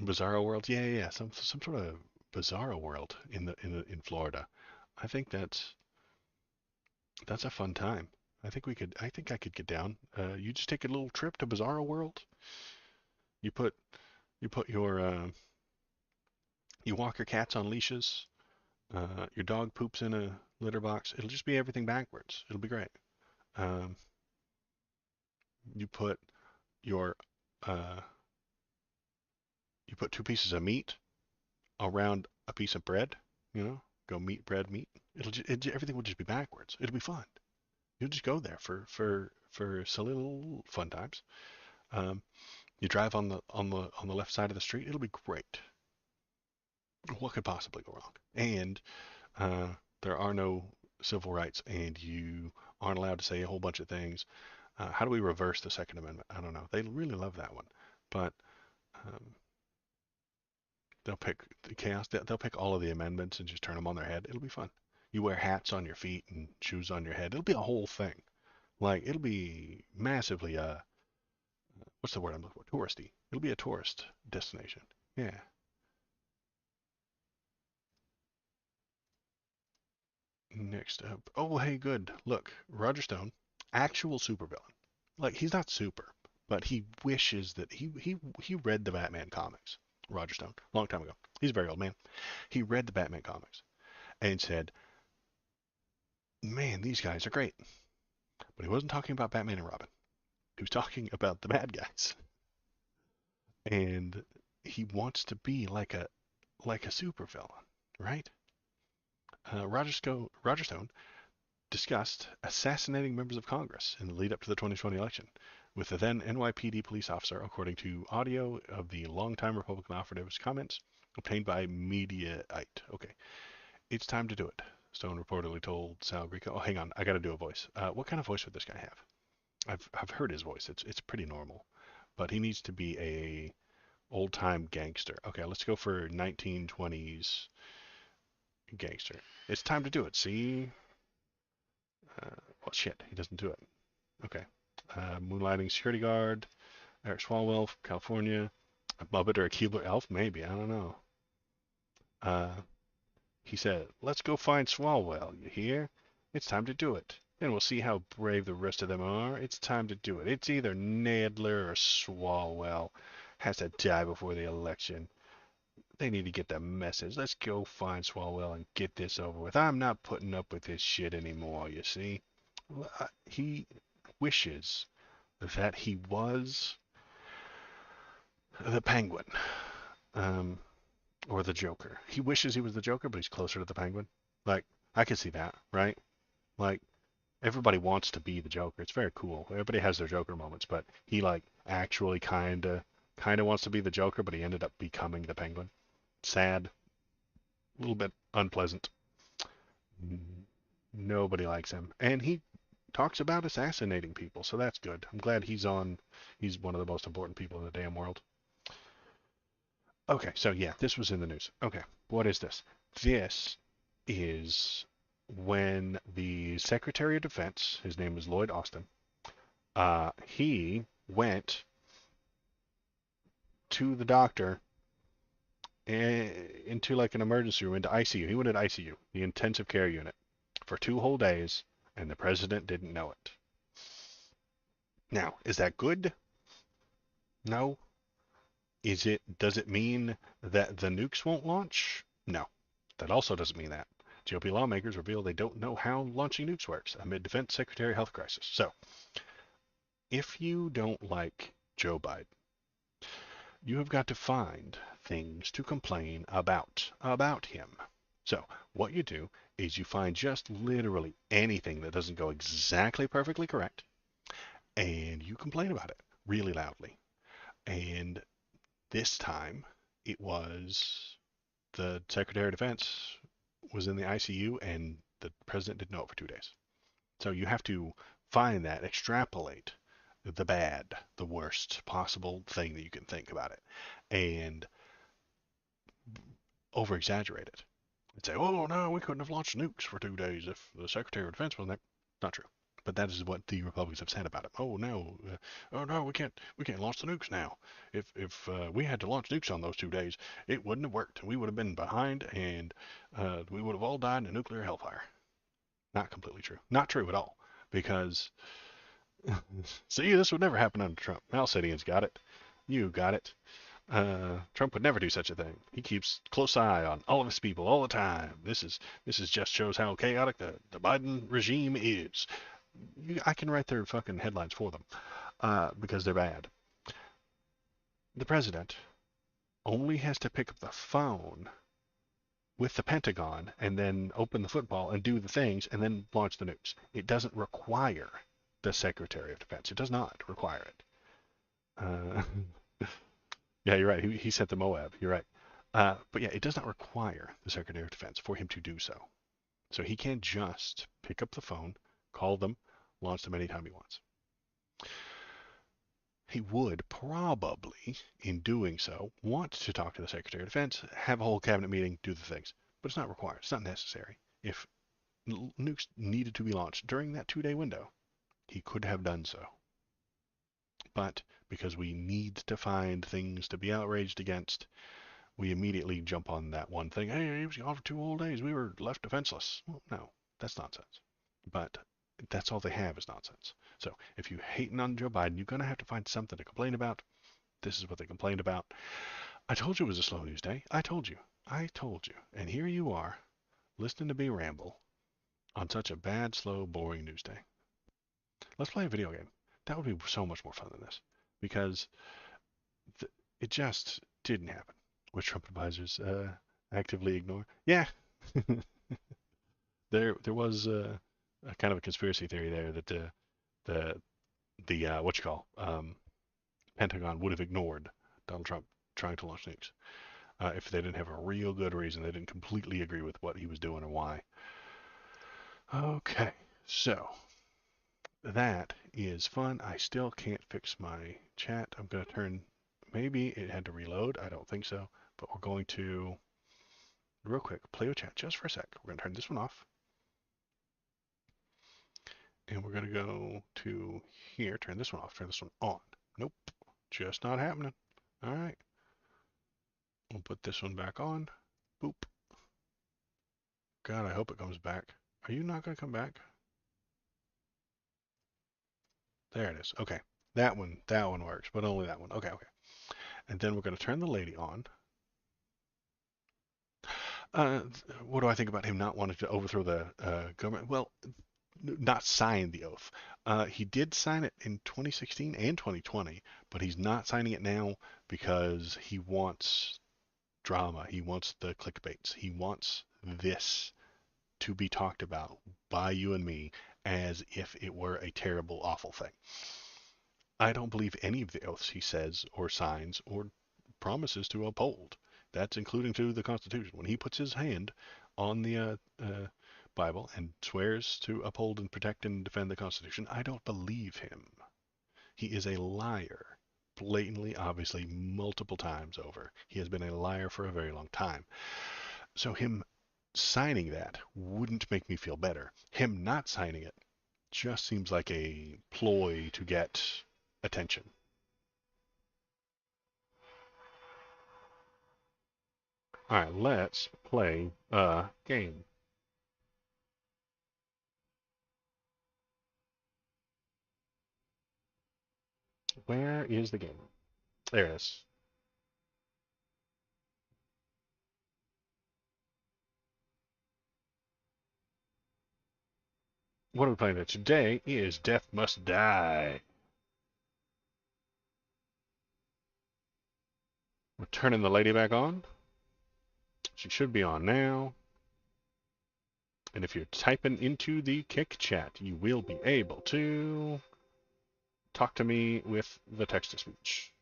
Bizarro world, yeah. Some sort of bizarro world in Florida. I think that's a fun time. I think I could get down. You just take a little trip to Bizarro World. You put your you walk your cats on leashes. Your dog poops in a litter box. It'll just be everything backwards. It'll be great. Um, you put your uh, you put two pieces of meat around a piece of bread. You know, go meat, bread, meat. Everything will just be backwards. It'll be fun. You'll just go there for silly little fun times. Um, you drive on the left side of the street. It'll be great. What could possibly go wrong? And there are no civil rights, and you aren't allowed to say a whole bunch of things. How do we reverse the Second Amendment? I don't know. They really love that one, but um, they'll pick the chaos. They'll pick all of the amendments and just turn them on their head. It'll be fun. You wear hats on your feet and shoes on your head. It'll be a whole thing. Like it'll be massively what's the word I'm looking for? Touristy. It'll be a tourist destination. Yeah. Next up. Oh, hey, good. Look, Roger Stone, actual supervillain. Like he's not super, but he wishes that he read the Batman comics. Roger Stone, a long time ago. He's a very old man. He read the Batman comics and said, "Man, these guys are great." But he wasn't talking about Batman and Robin. He was talking about the bad guys. And he wants to be like a supervillain, right? Roger Stone discussed assassinating members of Congress in the lead up to the 2020 election with the then NYPD police officer, according to audio of the longtime Republican operative's comments obtained by Mediaite. Okay, it's time to do it, Stone reportedly told Sal Greco. Oh, hang on, I got to do a voice. What kind of voice would this guy have? I've heard his voice. It's pretty normal, but he needs to be a old time gangster. Okay, let's go for 1920s gangster. It's time to do it. See? Well, shit, he doesn't do it. Okay. Moonlighting security guard, Eric Swalwell from California. A Muppet or a Keebler elf? Maybe. I don't know. He said, let's go find Swalwell. You hear? It's time to do it. Then we'll see how brave the rest of them are. It's time to do it. It's either Nadler or Swalwell. Has to die before the election. They need to get the message. Let's go find Swalwell and get this over with. I'm not putting up with this shit anymore, you see? He wishes that he was the Penguin, or the Joker. He wishes he was the Joker, but he's closer to the Penguin. Like, I can see that, right? Like, everybody wants to be the Joker. It's very cool. Everybody has their Joker moments, but he, like, actually kind of wants to be the Joker, but he ended up becoming the Penguin. Sad. A little bit unpleasant. Nobody likes him. And he talks about assassinating people, so that's good. I'm glad he's one of the most important people in the damn world. Okay, so yeah, this was in the news. Okay, what is this? This is when the Secretary of Defense, his name is Lloyd Austin, he went to the doctor into like an emergency room, into ICU. He went to ICU, the intensive care unit, for 2 whole days, and the president didn't know it. Now, is that good? No. Does it mean that the nukes won't launch? No. That also doesn't mean that. GOP lawmakers reveal they don't know how launching nukes works amid Defense Secretary health crisis. So, if you don't like Joe Biden, you have got to find things to complain about him. So, what you do is you find just literally anything that doesn't go exactly perfectly correct, and you complain about it really loudly. And this time, it was the Secretary of Defense was in the ICU, and the president didn't know it for 2 days. So you have to find that, extrapolate the bad, the worst possible thing that you can think about it, and over-exaggerate it. And say, oh, no, we couldn't have launched nukes for 2 days if the Secretary of Defense wasn't there. Not true. But that is what the Republicans have said about it. Oh no, we can't launch the nukes now. If we had to launch nukes on those 2 days, it wouldn't have worked. We would have been behind, and we would have all died in a nuclear hellfire. Not completely true. Not true at all. Because see, this would never happen under Trump. Malsadian's got it. You got it. Trump would never do such a thing. He keeps close eye on all of his people all the time. This just shows how chaotic the Biden regime is. I can write their fucking headlines for them because they're bad. The president only has to pick up the phone with the Pentagon and then open the football and do the things and then launch the nukes. It doesn't require the Secretary of Defense. It does not require it. Yeah, you're right. He sent the Moab. You're right. But yeah, it does not require the Secretary of Defense for him to do so. So he can't just pick up the phone, call them, launch them anytime he wants. He would probably, in doing so, want to talk to the Secretary of Defense, have a whole cabinet meeting, do the things. But it's not required. It's not necessary. If nukes needed to be launched during that 2-day window, he could have done so. But because we need to find things to be outraged against, we immediately jump on that one thing. Hey, he was gone for 2 whole days. We were left defenseless. Well, no, that's nonsense. But that's all they have is nonsense. So if you're hating on Joe Biden, you're going to have to find something to complain about. This is what they complained about. I told you it was a slow news day. I told you. And here you are, listening to me ramble on such a bad, slow, boring news day. Let's play a video game. That would be so much more fun than this, because it just didn't happen. Which Trump advisors actively ignore. Yeah, there was a kind of a conspiracy theory there that the what you call Pentagon would have ignored Donald Trump trying to launch nukes if they didn't have a real good reason. They didn't completely agree with what he was doing and why. Okay, so that is fun. I still can't fix my chat. I'm going to turn, maybe it had to reload. I don't think so, but we're going to, real quick, play with chat just for a sec. We're going to turn this one off. And we're going to go to here, turn this one off, turn this one on. Nope, just not happening. All right. We'll put this one back on. Boop. God, I hope it comes back. Are you not going to come back? There it is. Okay. That one works, but only that one. Okay. And then we're going to turn the lady on. What do I think about him not wanting to overthrow the government? Well, not sign the oath. He did sign it in 2016 and 2020, but he's not signing it now because he wants drama. He wants the clickbaits. He wants this to be talked about by you and me as if it were a terrible, awful thing. I don't believe any of the oaths he says or signs or promises to uphold. That's including to the Constitution. When he puts his hand on the Bible and swears to uphold and protect and defend the Constitution, I don't believe him. He is a liar, blatantly, obviously, multiple times over. He has been a liar for a very long time. So him signing that wouldn't make me feel better. Him not signing it just seems like a ploy to get attention. All right, let's play a game. Where is the game? There it is. What are we playing today is Death Must Die. We're turning the lady back on. She should be on now. And if you're typing into the Kick chat, you will be able to talk to me with the text-to-speech.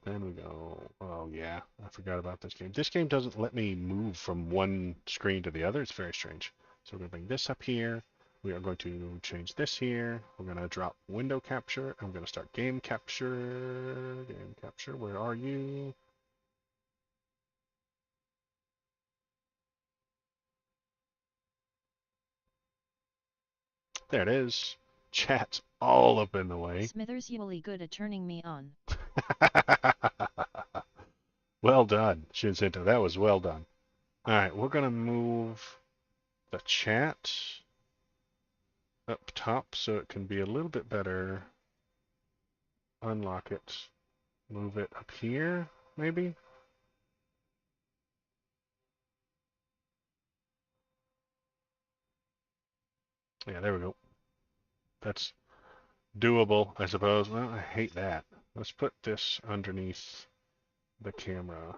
Then we go, oh yeah, I forgot about this game. This game doesn't let me move from one screen to the other. It's very strange. So we're going to bring this up here. We are going to change this here. We're going to drop window capture. I'm going to start game capture. Game capture, where are you? There it is. Chat's all up in the way. Smithers, you really good at turning me on. Well done, Shinsinto. That was well done. All right, we're going to move the chat up top so it can be a little bit better. Unlock it. Move it up here, maybe? Yeah, there we go. That's doable, I suppose. Well, I hate that. Let's put this underneath the camera.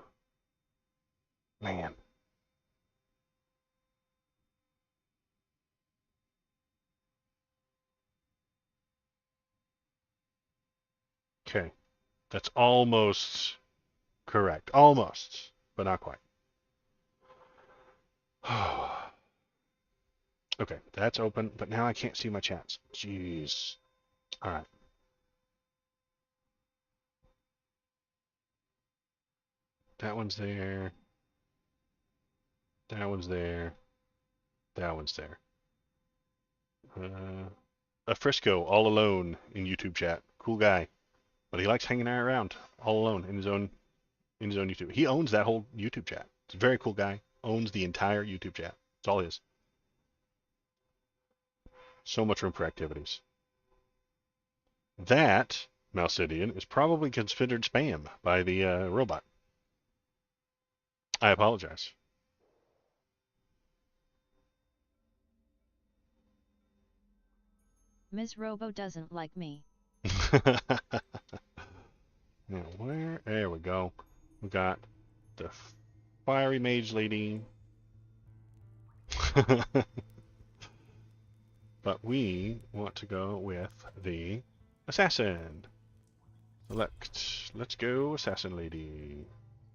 Man. Okay. That's almost correct. Almost, but not quite. Okay, that's open, but now I can't see my chats. Jeez. All right. That one's there. That one's there. That one's there. A Frisco all alone in YouTube chat. Cool guy, but he likes hanging around all alone in his own YouTube. He owns that whole YouTube chat. It's a very cool guy. Owns the entire YouTube chat. It's all his. So much room for activities. That Malcidian is probably considered spam by the robot. I apologize. Ms. Robo doesn't like me. Now, where? There we go. We got the fiery mage lady. But we want to go with the assassin. Select. Let's go, assassin lady.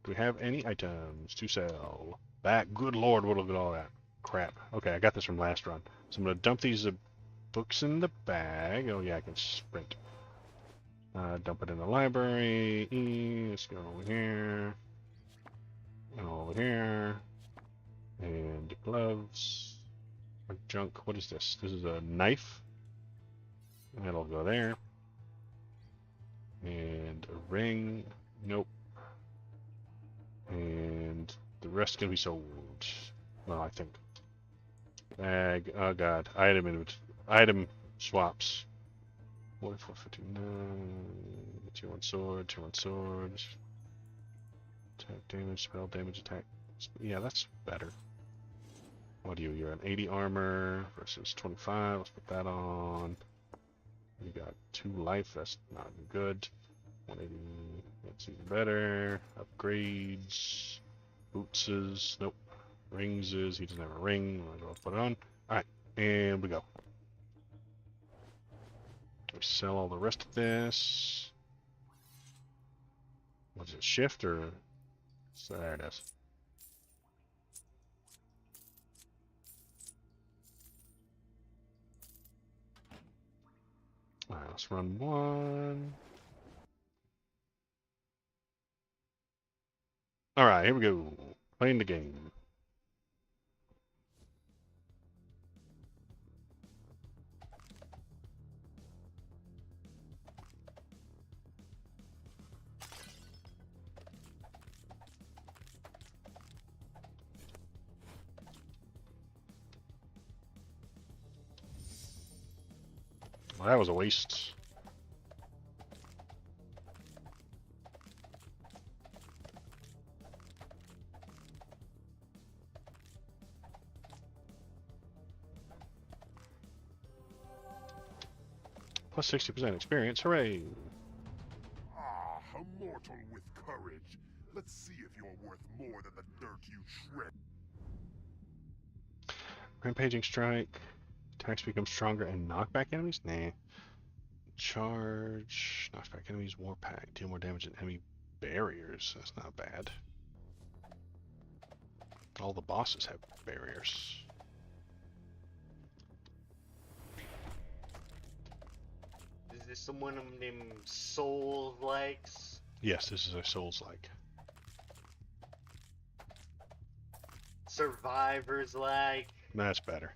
Do we have any items to sell? Back. Good lord, what look at all that crap. Okay, I got this from last run. So I'm going to dump these books in the bag. Oh yeah, I can sprint. Dump it in the library. Let's go over here. Over here. And gloves. Junk. What is this? This is a knife. That'll go there. And a ring. Nope. And the rest can be sold. Well, I think. Bag. Oh god. Item swaps. 4459. 2-1 sword. 2-1 swords. Attack damage. Spell damage. Attack. Yeah, that's better. What are you? You're an 80 armor versus 25. Let's put that on. You got 2 life. That's not good. 180. That's even better. Upgrades. Boots is. Nope. Rings is. He doesn't have a ring. I'll put it on. Alright. And we go. We sell all the rest of this. Was it shift or? So there it is. Alright, let's run one. Alright, here we go. Playing the game. Well, that was a waste. Plus 60% experience, hooray! Ah, a mortal with courage. Let's see if you're worth more than the dirt you shred. Rampaging strike. Attacks become stronger and knock back enemies? Nah. Charge. Knocks back enemies. Warpack. Deal more damage than enemy barriers. That's not bad. All the bosses have barriers. Is this someone named Soul likes? Yes, this is a Souls-like. Survivors like? That's better.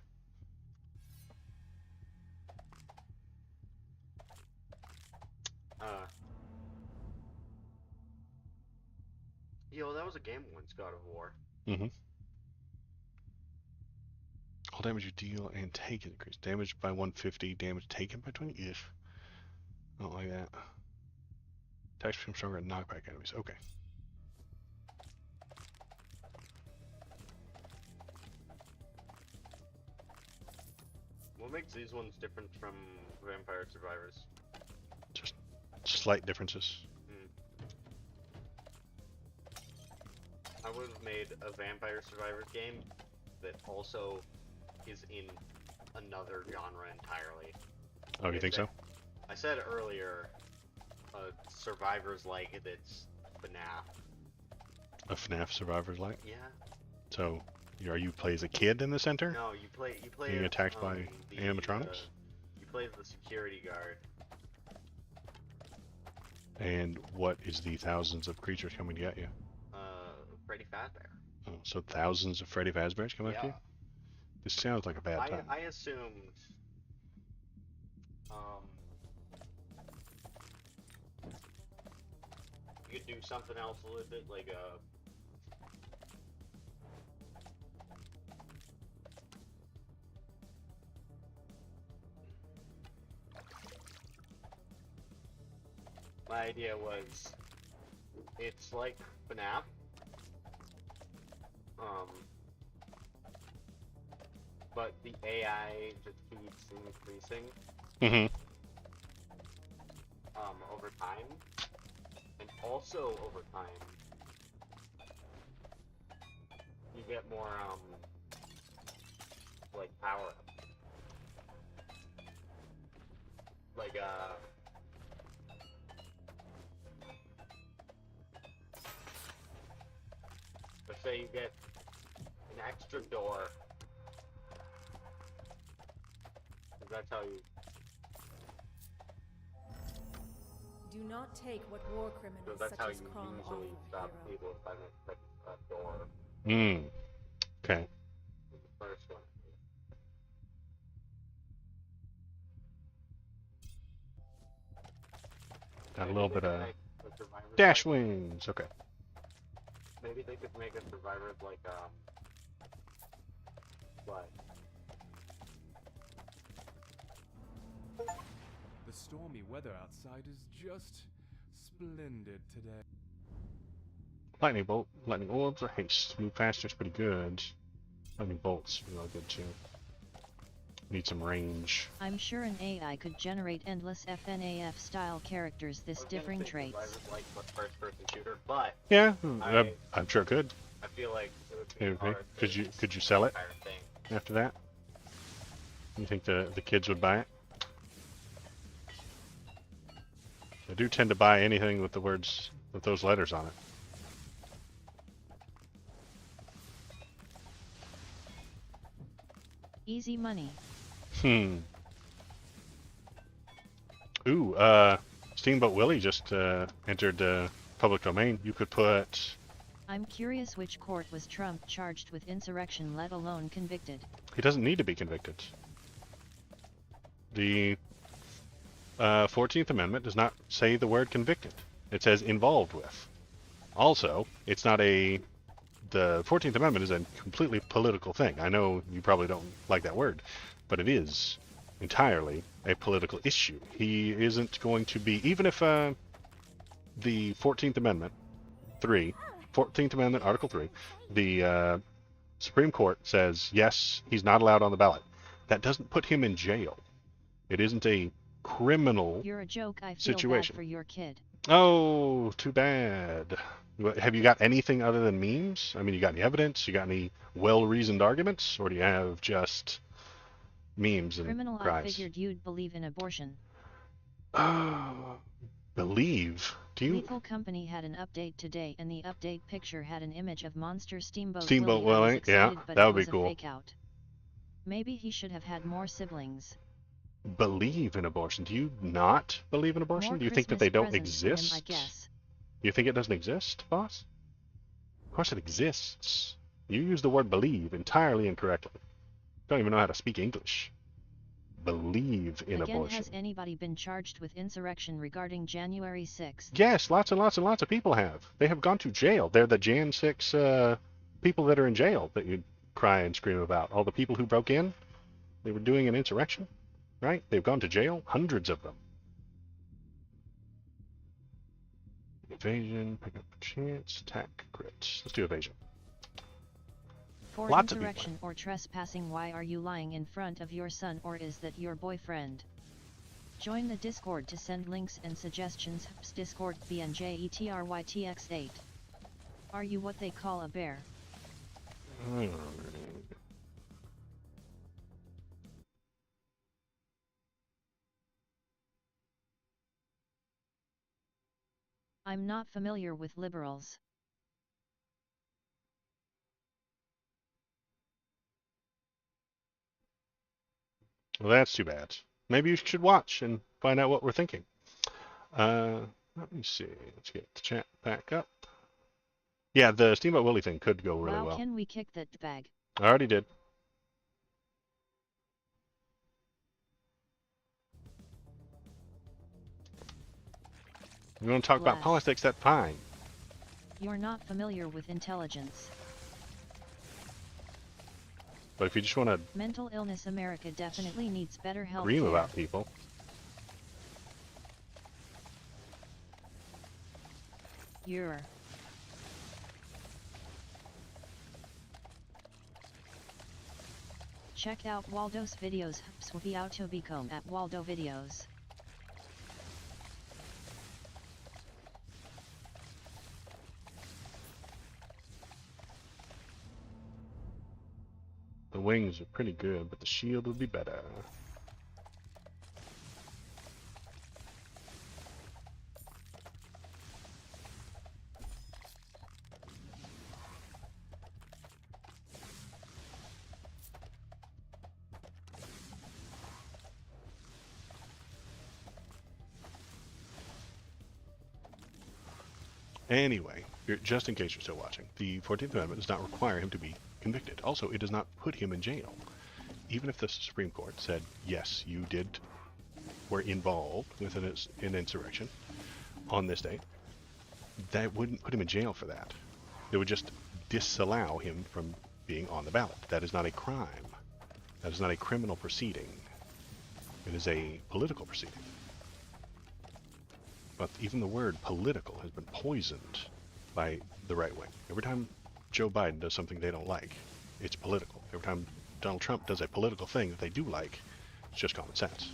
Yo, that was a game once, God of War. Mm-hmm. All damage you deal and take increase. Damage by 150, damage taken by 20. Ugh. I don't like that. Attacks become stronger and knockback enemies. Okay. What makes these ones different from Vampire Survivors? Just slight differences. I would have made a Vampire Survivors game that also is in another genre entirely. Oh, you think so? I said earlier, Survivors like that's FNAF. A FNAF Survivors like? Yeah. So, you play as a kid in the center? No, you play. Being attacked by animatronics? You play as the security guard. And what is the thousands of creatures coming to get you? Freddy Fazbear. Oh, so thousands of Freddy Fazbears come after you? This sounds like a bad time. I assumed. You could do something else with it, like a. My idea was, it's like FNAF. But the AI just keeps increasing. Mm-hmm. Over time, and also over time, you get more like power up. Like let's say you get an extra door. That's how you. Do not take what war criminals So that's such how as you Krom offer, usually stop hero. people by a door. Okay. In the first one. Got a Maybe little they bit could of make the survivors dash like, wings. Okay. maybe they could make a survivors like what? The stormy weather outside is just splendid today. Lightning bolt, lightning orbs, or haste. Move faster is pretty good. Lightning bolts would be real good too. Need some range. I'm sure an AI could generate endless FNAF style characters this differing traits. Survivors like first person shooter, but Yeah, I- I'm sure it could. I feel like it would be Okay. hard. Could you sell it Entire thing. after that? You think the kids would buy it? I do tend to buy anything with the words with those letters on it. Easy money. Ooh, Steamboat Willie just entered public domain. You could put. I'm curious which court was Trump charged with insurrection, let alone convicted. He doesn't need to be convicted. The 14th Amendment does not say the word convicted. It says involved with. Also, it's not a. The 14th Amendment is a completely political thing. I know you probably don't like that word, but it is entirely a political issue. He isn't going to be, even if the 14th Amendment, 14th Amendment, Article 3, the Supreme Court says, yes, he's not allowed on the ballot. That doesn't put him in jail. It isn't a criminal You're a joke, I feel situation. bad for your kid. Oh, too bad. Have you got anything other than memes? I mean, you got any evidence? You got any well-reasoned arguments? Or do you have just memes and Criminal, cries? I figured you'd believe in abortion. Believe? Do you? Lethal Company had an update today, and the update picture had an image of monster Steamboat Steamboat Willie. I was Willie, yeah, excited, but that it would be was a cool. fake out. Maybe he should have had more siblings. Believe in abortion? Do you not believe in abortion? More Do you think that Christmas they don't presents for him, exist? I guess. Do you think it doesn't exist, boss? Of course it exists. You use the word believe entirely incorrectly. Don't even know how to speak English. Believe in Again, abortion. has anybody been charged with insurrection regarding January 6th? Yes, lots and lots and lots of people have. They have gone to jail. They're the Jan 6 people that are in jail that you cry and scream about. All the people who broke in, they were doing an insurrection, right? They've gone to jail, hundreds of them. Evasion, pick up a chance, attack, crit. Let's do evasion. For Lots of insurrection or trespassing, why are you lying in front of your son, or is that your boyfriend? Join the Discord to send links and suggestions. Discord BNJETRYTX8. Are you what they call a bear? I'm not familiar with liberals. Well, that's too bad. Maybe you should watch and find out what we're thinking. Let me see. Let's get the chat back up. Yeah, the Steamboat Willie thing could go really wow, well. can we kick that bag? I already did. You want to talk about Bless. politics? That's fine. You're not familiar with intelligence. But if you just want to Mental illness, America definitely needs better health scream care. about people, You're Check out Waldo's videos. Swipey Autobicom at Waldo Videos. The wings are pretty good, but the shield would be better. Anyway, just in case you're still watching, the 14th Amendment does not require him to be convicted. Also, it does not put him in jail. Even if the Supreme Court said, yes, you were involved with an insurrection on this date, that wouldn't put him in jail for that. They would just disallow him from being on the ballot. That is not a crime. That is not a criminal proceeding. It is a political proceeding. But even the word political has been poisoned by the right wing. Every time Joe Biden does something they don't like, it's political. Every time Donald Trump does a political thing that they do like, it's just common sense.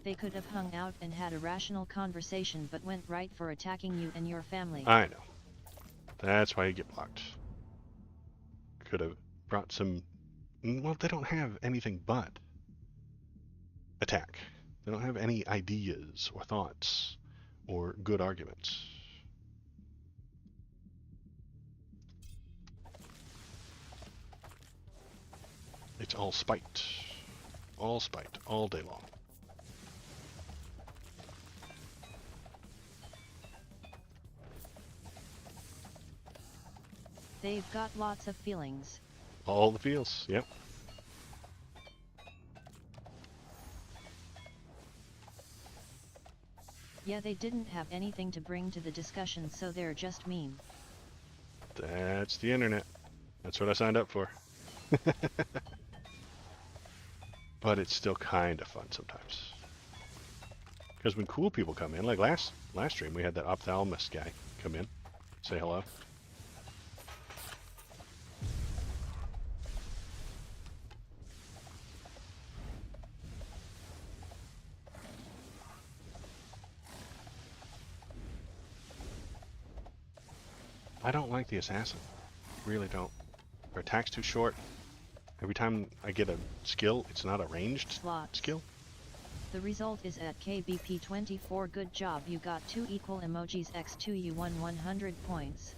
They could have hung out and had a rational conversation but went right for attacking you and your family. I know. That's why you get blocked. Could have brought some... Well, they don't have anything but attack. They don't have any ideas or thoughts or good arguments. It's all spite. All spite, all day long. They've got lots of feelings. All the feels, yep. Yeah, they didn't have anything to bring to the discussion, so they're just mean. That's the internet. That's what I signed up for. But it's still kind of fun sometimes. Because when cool people come in, like last stream, we had that ophthalmist guy come in, say hello. I don't like the assassin. Really don't. Her attack's too short. Every time I get a skill, it's not a ranged skill. The result is at KBP 24. Good job, you got 2 equal emojis x2, you won 100 points.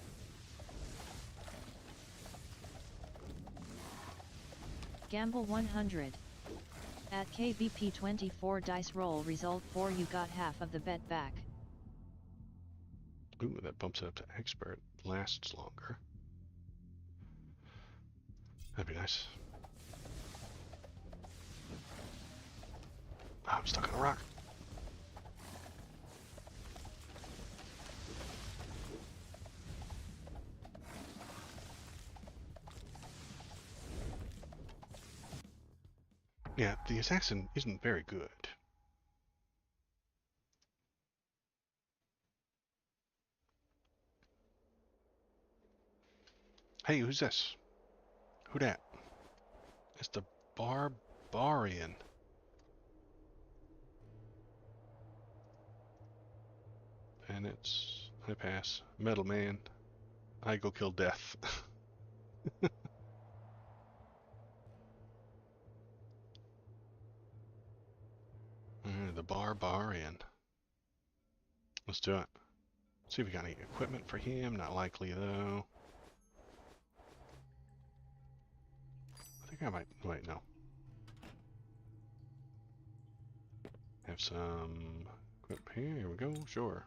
Gamble 100. At KBP 24 dice roll result 4, you got half of the bet back. Ooh, that bumps it up to expert. Lasts longer. That'd be nice. Oh, I'm stuck on a rock. Yeah, the assassin isn't very good. Hey, who's this? Who dat? It's the barbarian. And it's... I pass. Metal man. I go kill death. The barbarian. Let's do it. See if we got any equipment for him. Not likely, though. I think I might... Wait, no. Have some... equipment here. Here we go. Sure.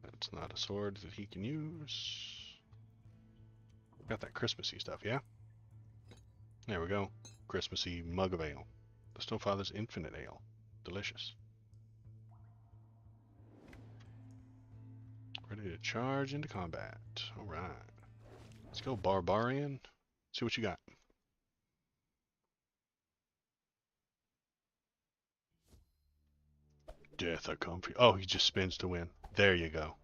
That's not a sword that he can use. Got that Christmassy stuff, yeah? There we go. Christmassy mug of ale. The Stonefather's Infinite Ale. Delicious. Ready to charge into combat. Alright. Let's go, barbarian. See what you got. Death, I come for you. Oh, he just spins to win. There you go.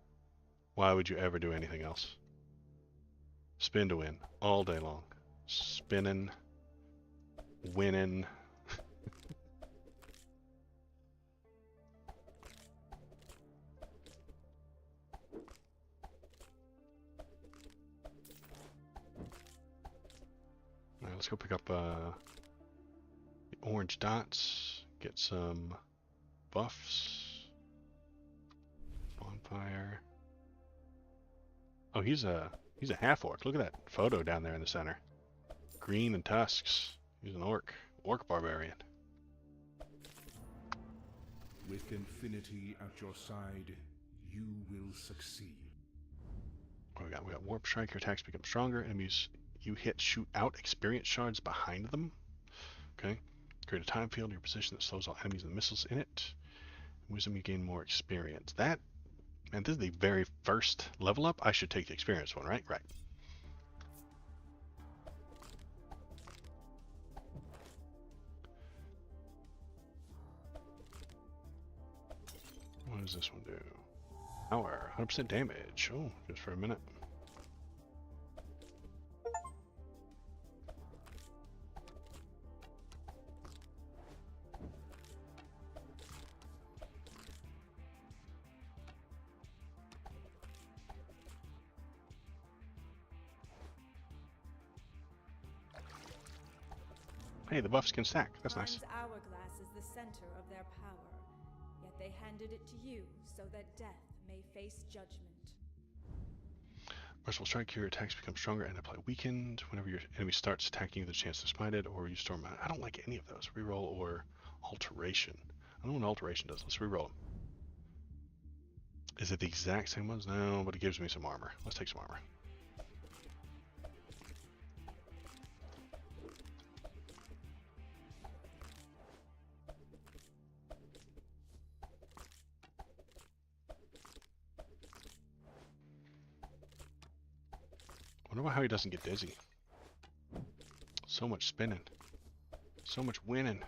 Why would you ever do anything else? Spin to win all day long. Spinning, winning. Alright, let's go pick up the orange dots. Get some buffs. Bonfire. Oh, he's a half orc. Look at that photo down there in the center. Green and tusks. He's an orc. Orc barbarian. With infinity at your side, you will succeed. What we got? We got warp strike. Your attacks become stronger. Enemies you hit shoot out experience shards behind them. Okay. Create a time field in your position that slows all enemies and missiles in it. Wisdom, you gain more experience. That, man, this is the very first level up. I should take the experience one, right? Right. What does this one do? Power, 100% damage. Oh, just for a minute. Hey, the buffs can stack. That's nice. Time's hourglass is the center of their power, yet they handed it to you so that death may face judgment. Merciful strike, your attacks become stronger and apply weakened. Whenever your enemy starts attacking you, the chance to smite it, or you storm out. I don't like any of those. Reroll or alteration. I don't know what alteration does. Let's reroll them. Is it the exact same ones? No, but it gives me some armor. Let's take some armor. I wonder how he doesn't get dizzy. So much spinning. So much winning.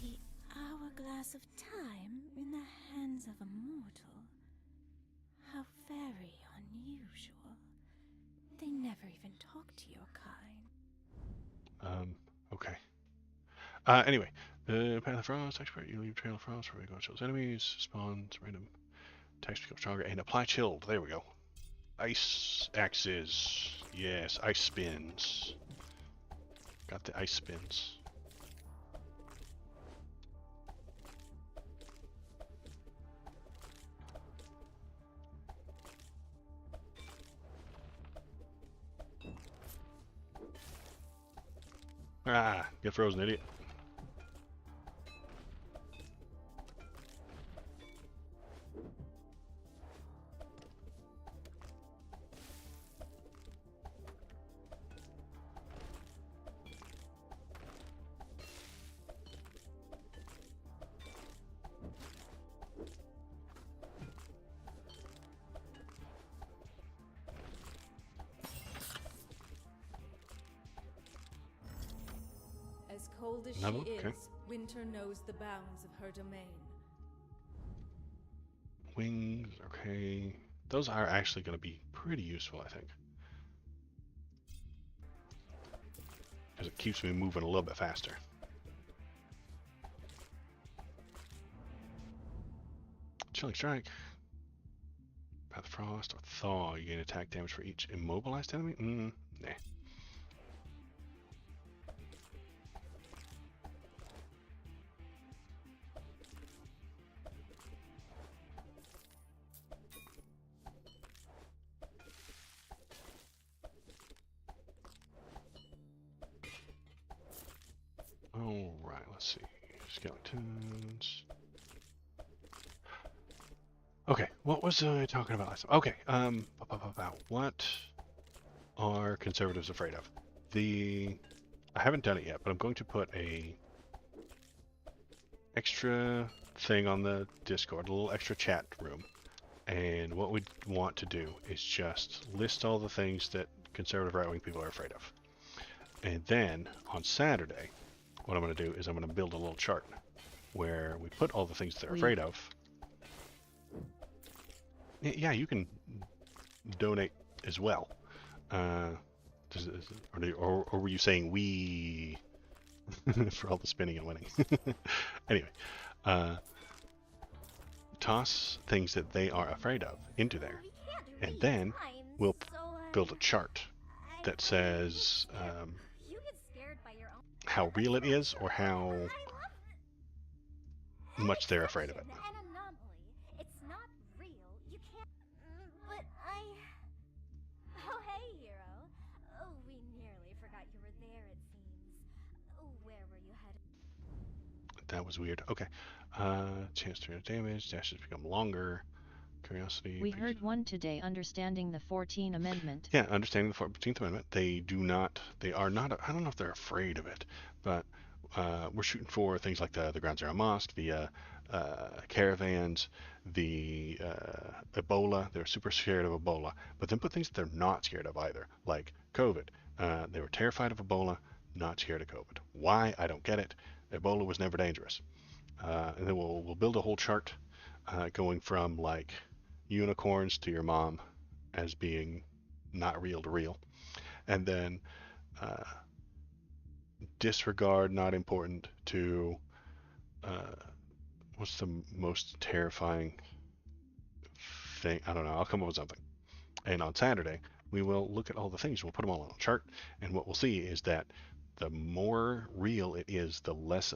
The hourglass of time in the hands of a mortal. How very unusual. They never even talk to your kind. Okay. Anyway, the Path of Frost, expert, you leave Trail of Frost where we go and chills enemies, spawns, random attacks become stronger, and apply chilled. There we go. Ice axes. Yes, ice spins. Got the ice spins. Ah, get frozen, idiot. As cold as Another she one? Okay. is, Winter knows the bounds of her domain. Wings, okay. Those are actually going to be pretty useful, I think. Because it keeps me moving a little bit faster. Chilling Strike. Path of Frost or Thaw. You gain attack damage for each immobilized enemy? Nah. Alright, let's see. Skeletons. Okay, what was I talking about last time? Okay, about what are conservatives afraid of? I haven't done it yet, but I'm going to put a extra thing on the Discord, a little extra chat room And what we want to do is just list all the things that conservative right-wing people are afraid of. And then on Saturday, what I'm going to do is I'm going to build a little chart where we put all the things they're afraid of. Yeah, you can donate as well. Or were you saying we for all the spinning and winning? Anyway, toss things that they are afraid of into there, and then we'll build a chart that says how real it is or how much they're afraid of it. It's not real. You can't. But I. Oh, hey, hero. Oh, we nearly forgot you were there, it seems. Oh, where were you headed? That was weird. Okay. Chance to damage. Dashes become longer. Curiosity. We heard one today understanding the 14th Amendment. Yeah, understanding the 14th Amendment. They are not, I don't know if they're afraid of it, but we're shooting for things like the Ground Zero Mosque, the caravans, the Ebola. They're super scared of Ebola, but then put things that they're not scared of either, like COVID. They were terrified of Ebola, not scared of COVID. Why? I don't get it. Ebola was never dangerous. And then we'll build a whole chart going from like unicorns to your mom as being not real to real, and then disregard, not important, to what's the most terrifying thing? I don't know. I'll come up with something. And on Saturday, we will look at all the things. We'll put them all on a chart, and what we'll see is that the more real it is, the less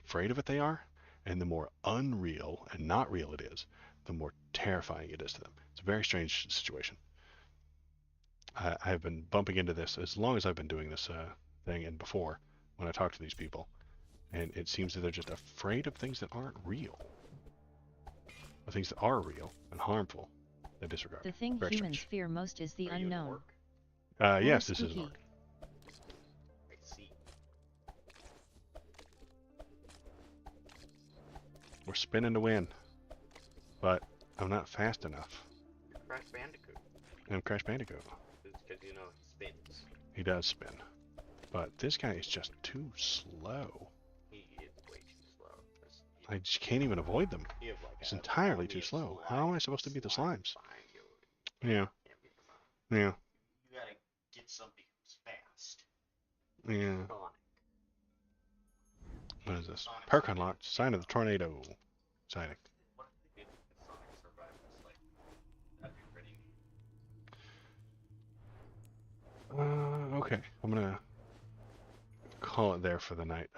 afraid of it they are, and the more unreal and not real it is, the more terrifying it is to them. It's a very strange situation. I've been bumping into this as long as I've been doing this thing and before when I talk to these people, and it seems that they're just afraid of things that aren't real. The things that are real and harmful, they disregard. The thing very humans strange. fear most is the unknown. Yes, this is an orc. I see. We're spinning to win, but I'm not fast enough. You're Crash Bandicoot. I'm Crash Bandicoot. It's because, you know, he spins. He does spin. But this guy is just too slow. He is way too slow. I just can't even avoid them. He's entirely too slow. How am I supposed to beat the slimes? Yeah. Yeah. You gotta get something who's fast. Yeah. What is this? Perk unlocked. Sign of the tornado. Sighting. What if they did Sonic Survivors? Like, that'd be pretty neat. Okay. I'm gonna call it there for the night.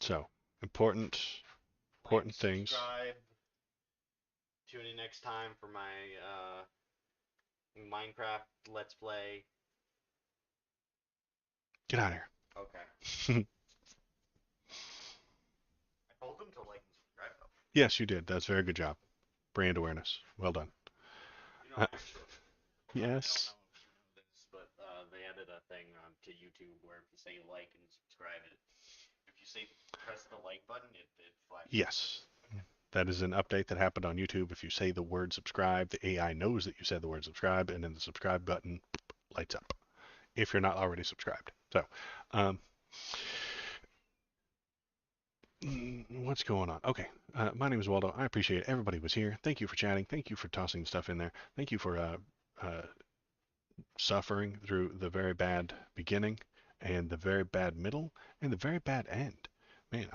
So important things. Subscribe. Tune in next time for my Minecraft Let's Play. Get out of here. Okay. I told them to like and subscribe though. Yes, you did. That's a very good job. Brand awareness. Well done. You know, actually, yes. I don't know if you know this, but they added a thing to YouTube where if you say like and subscribe, if you say press the like button, it flashes. Yes. That is an update that happened on YouTube. If you say the word subscribe, the AI knows that you said the word subscribe, and then the subscribe button lights up if you're not already subscribed. So, what's going on? Okay, my name is Waldo. I appreciate everybody was here. Thank you for chatting. Thank you for tossing stuff in there. Thank you for suffering through the very bad beginning and the very bad middle and the very bad end. Man,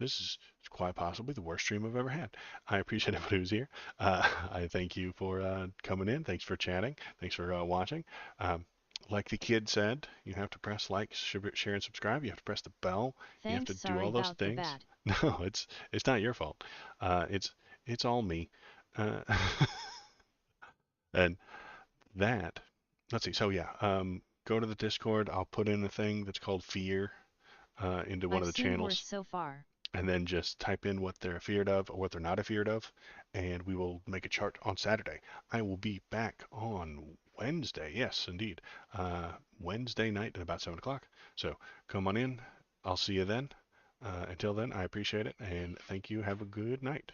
this is quite possibly the worst stream I've ever had. I appreciate everybody who's here. I thank you for coming in. Thanks for chatting. Thanks for watching. Like the kid said, you have to press like, share, and subscribe. You have to press the bell. Thanks, you have to do sorry all those about the things. bad. No, it's not your fault. It's all me. And that, let's see. So yeah, go to the Discord. I'll put in a thing that's called fear into one of the I've seen channels. worse so far. And then just type in what they're feared of or what they're not afeared of, and we will make a chart on Saturday. I will be back on Wednesday. Yes, indeed. Wednesday night at about 7 o'clock. So come on in. I'll see you then. Until then, I appreciate it, and thank you. Have a good night.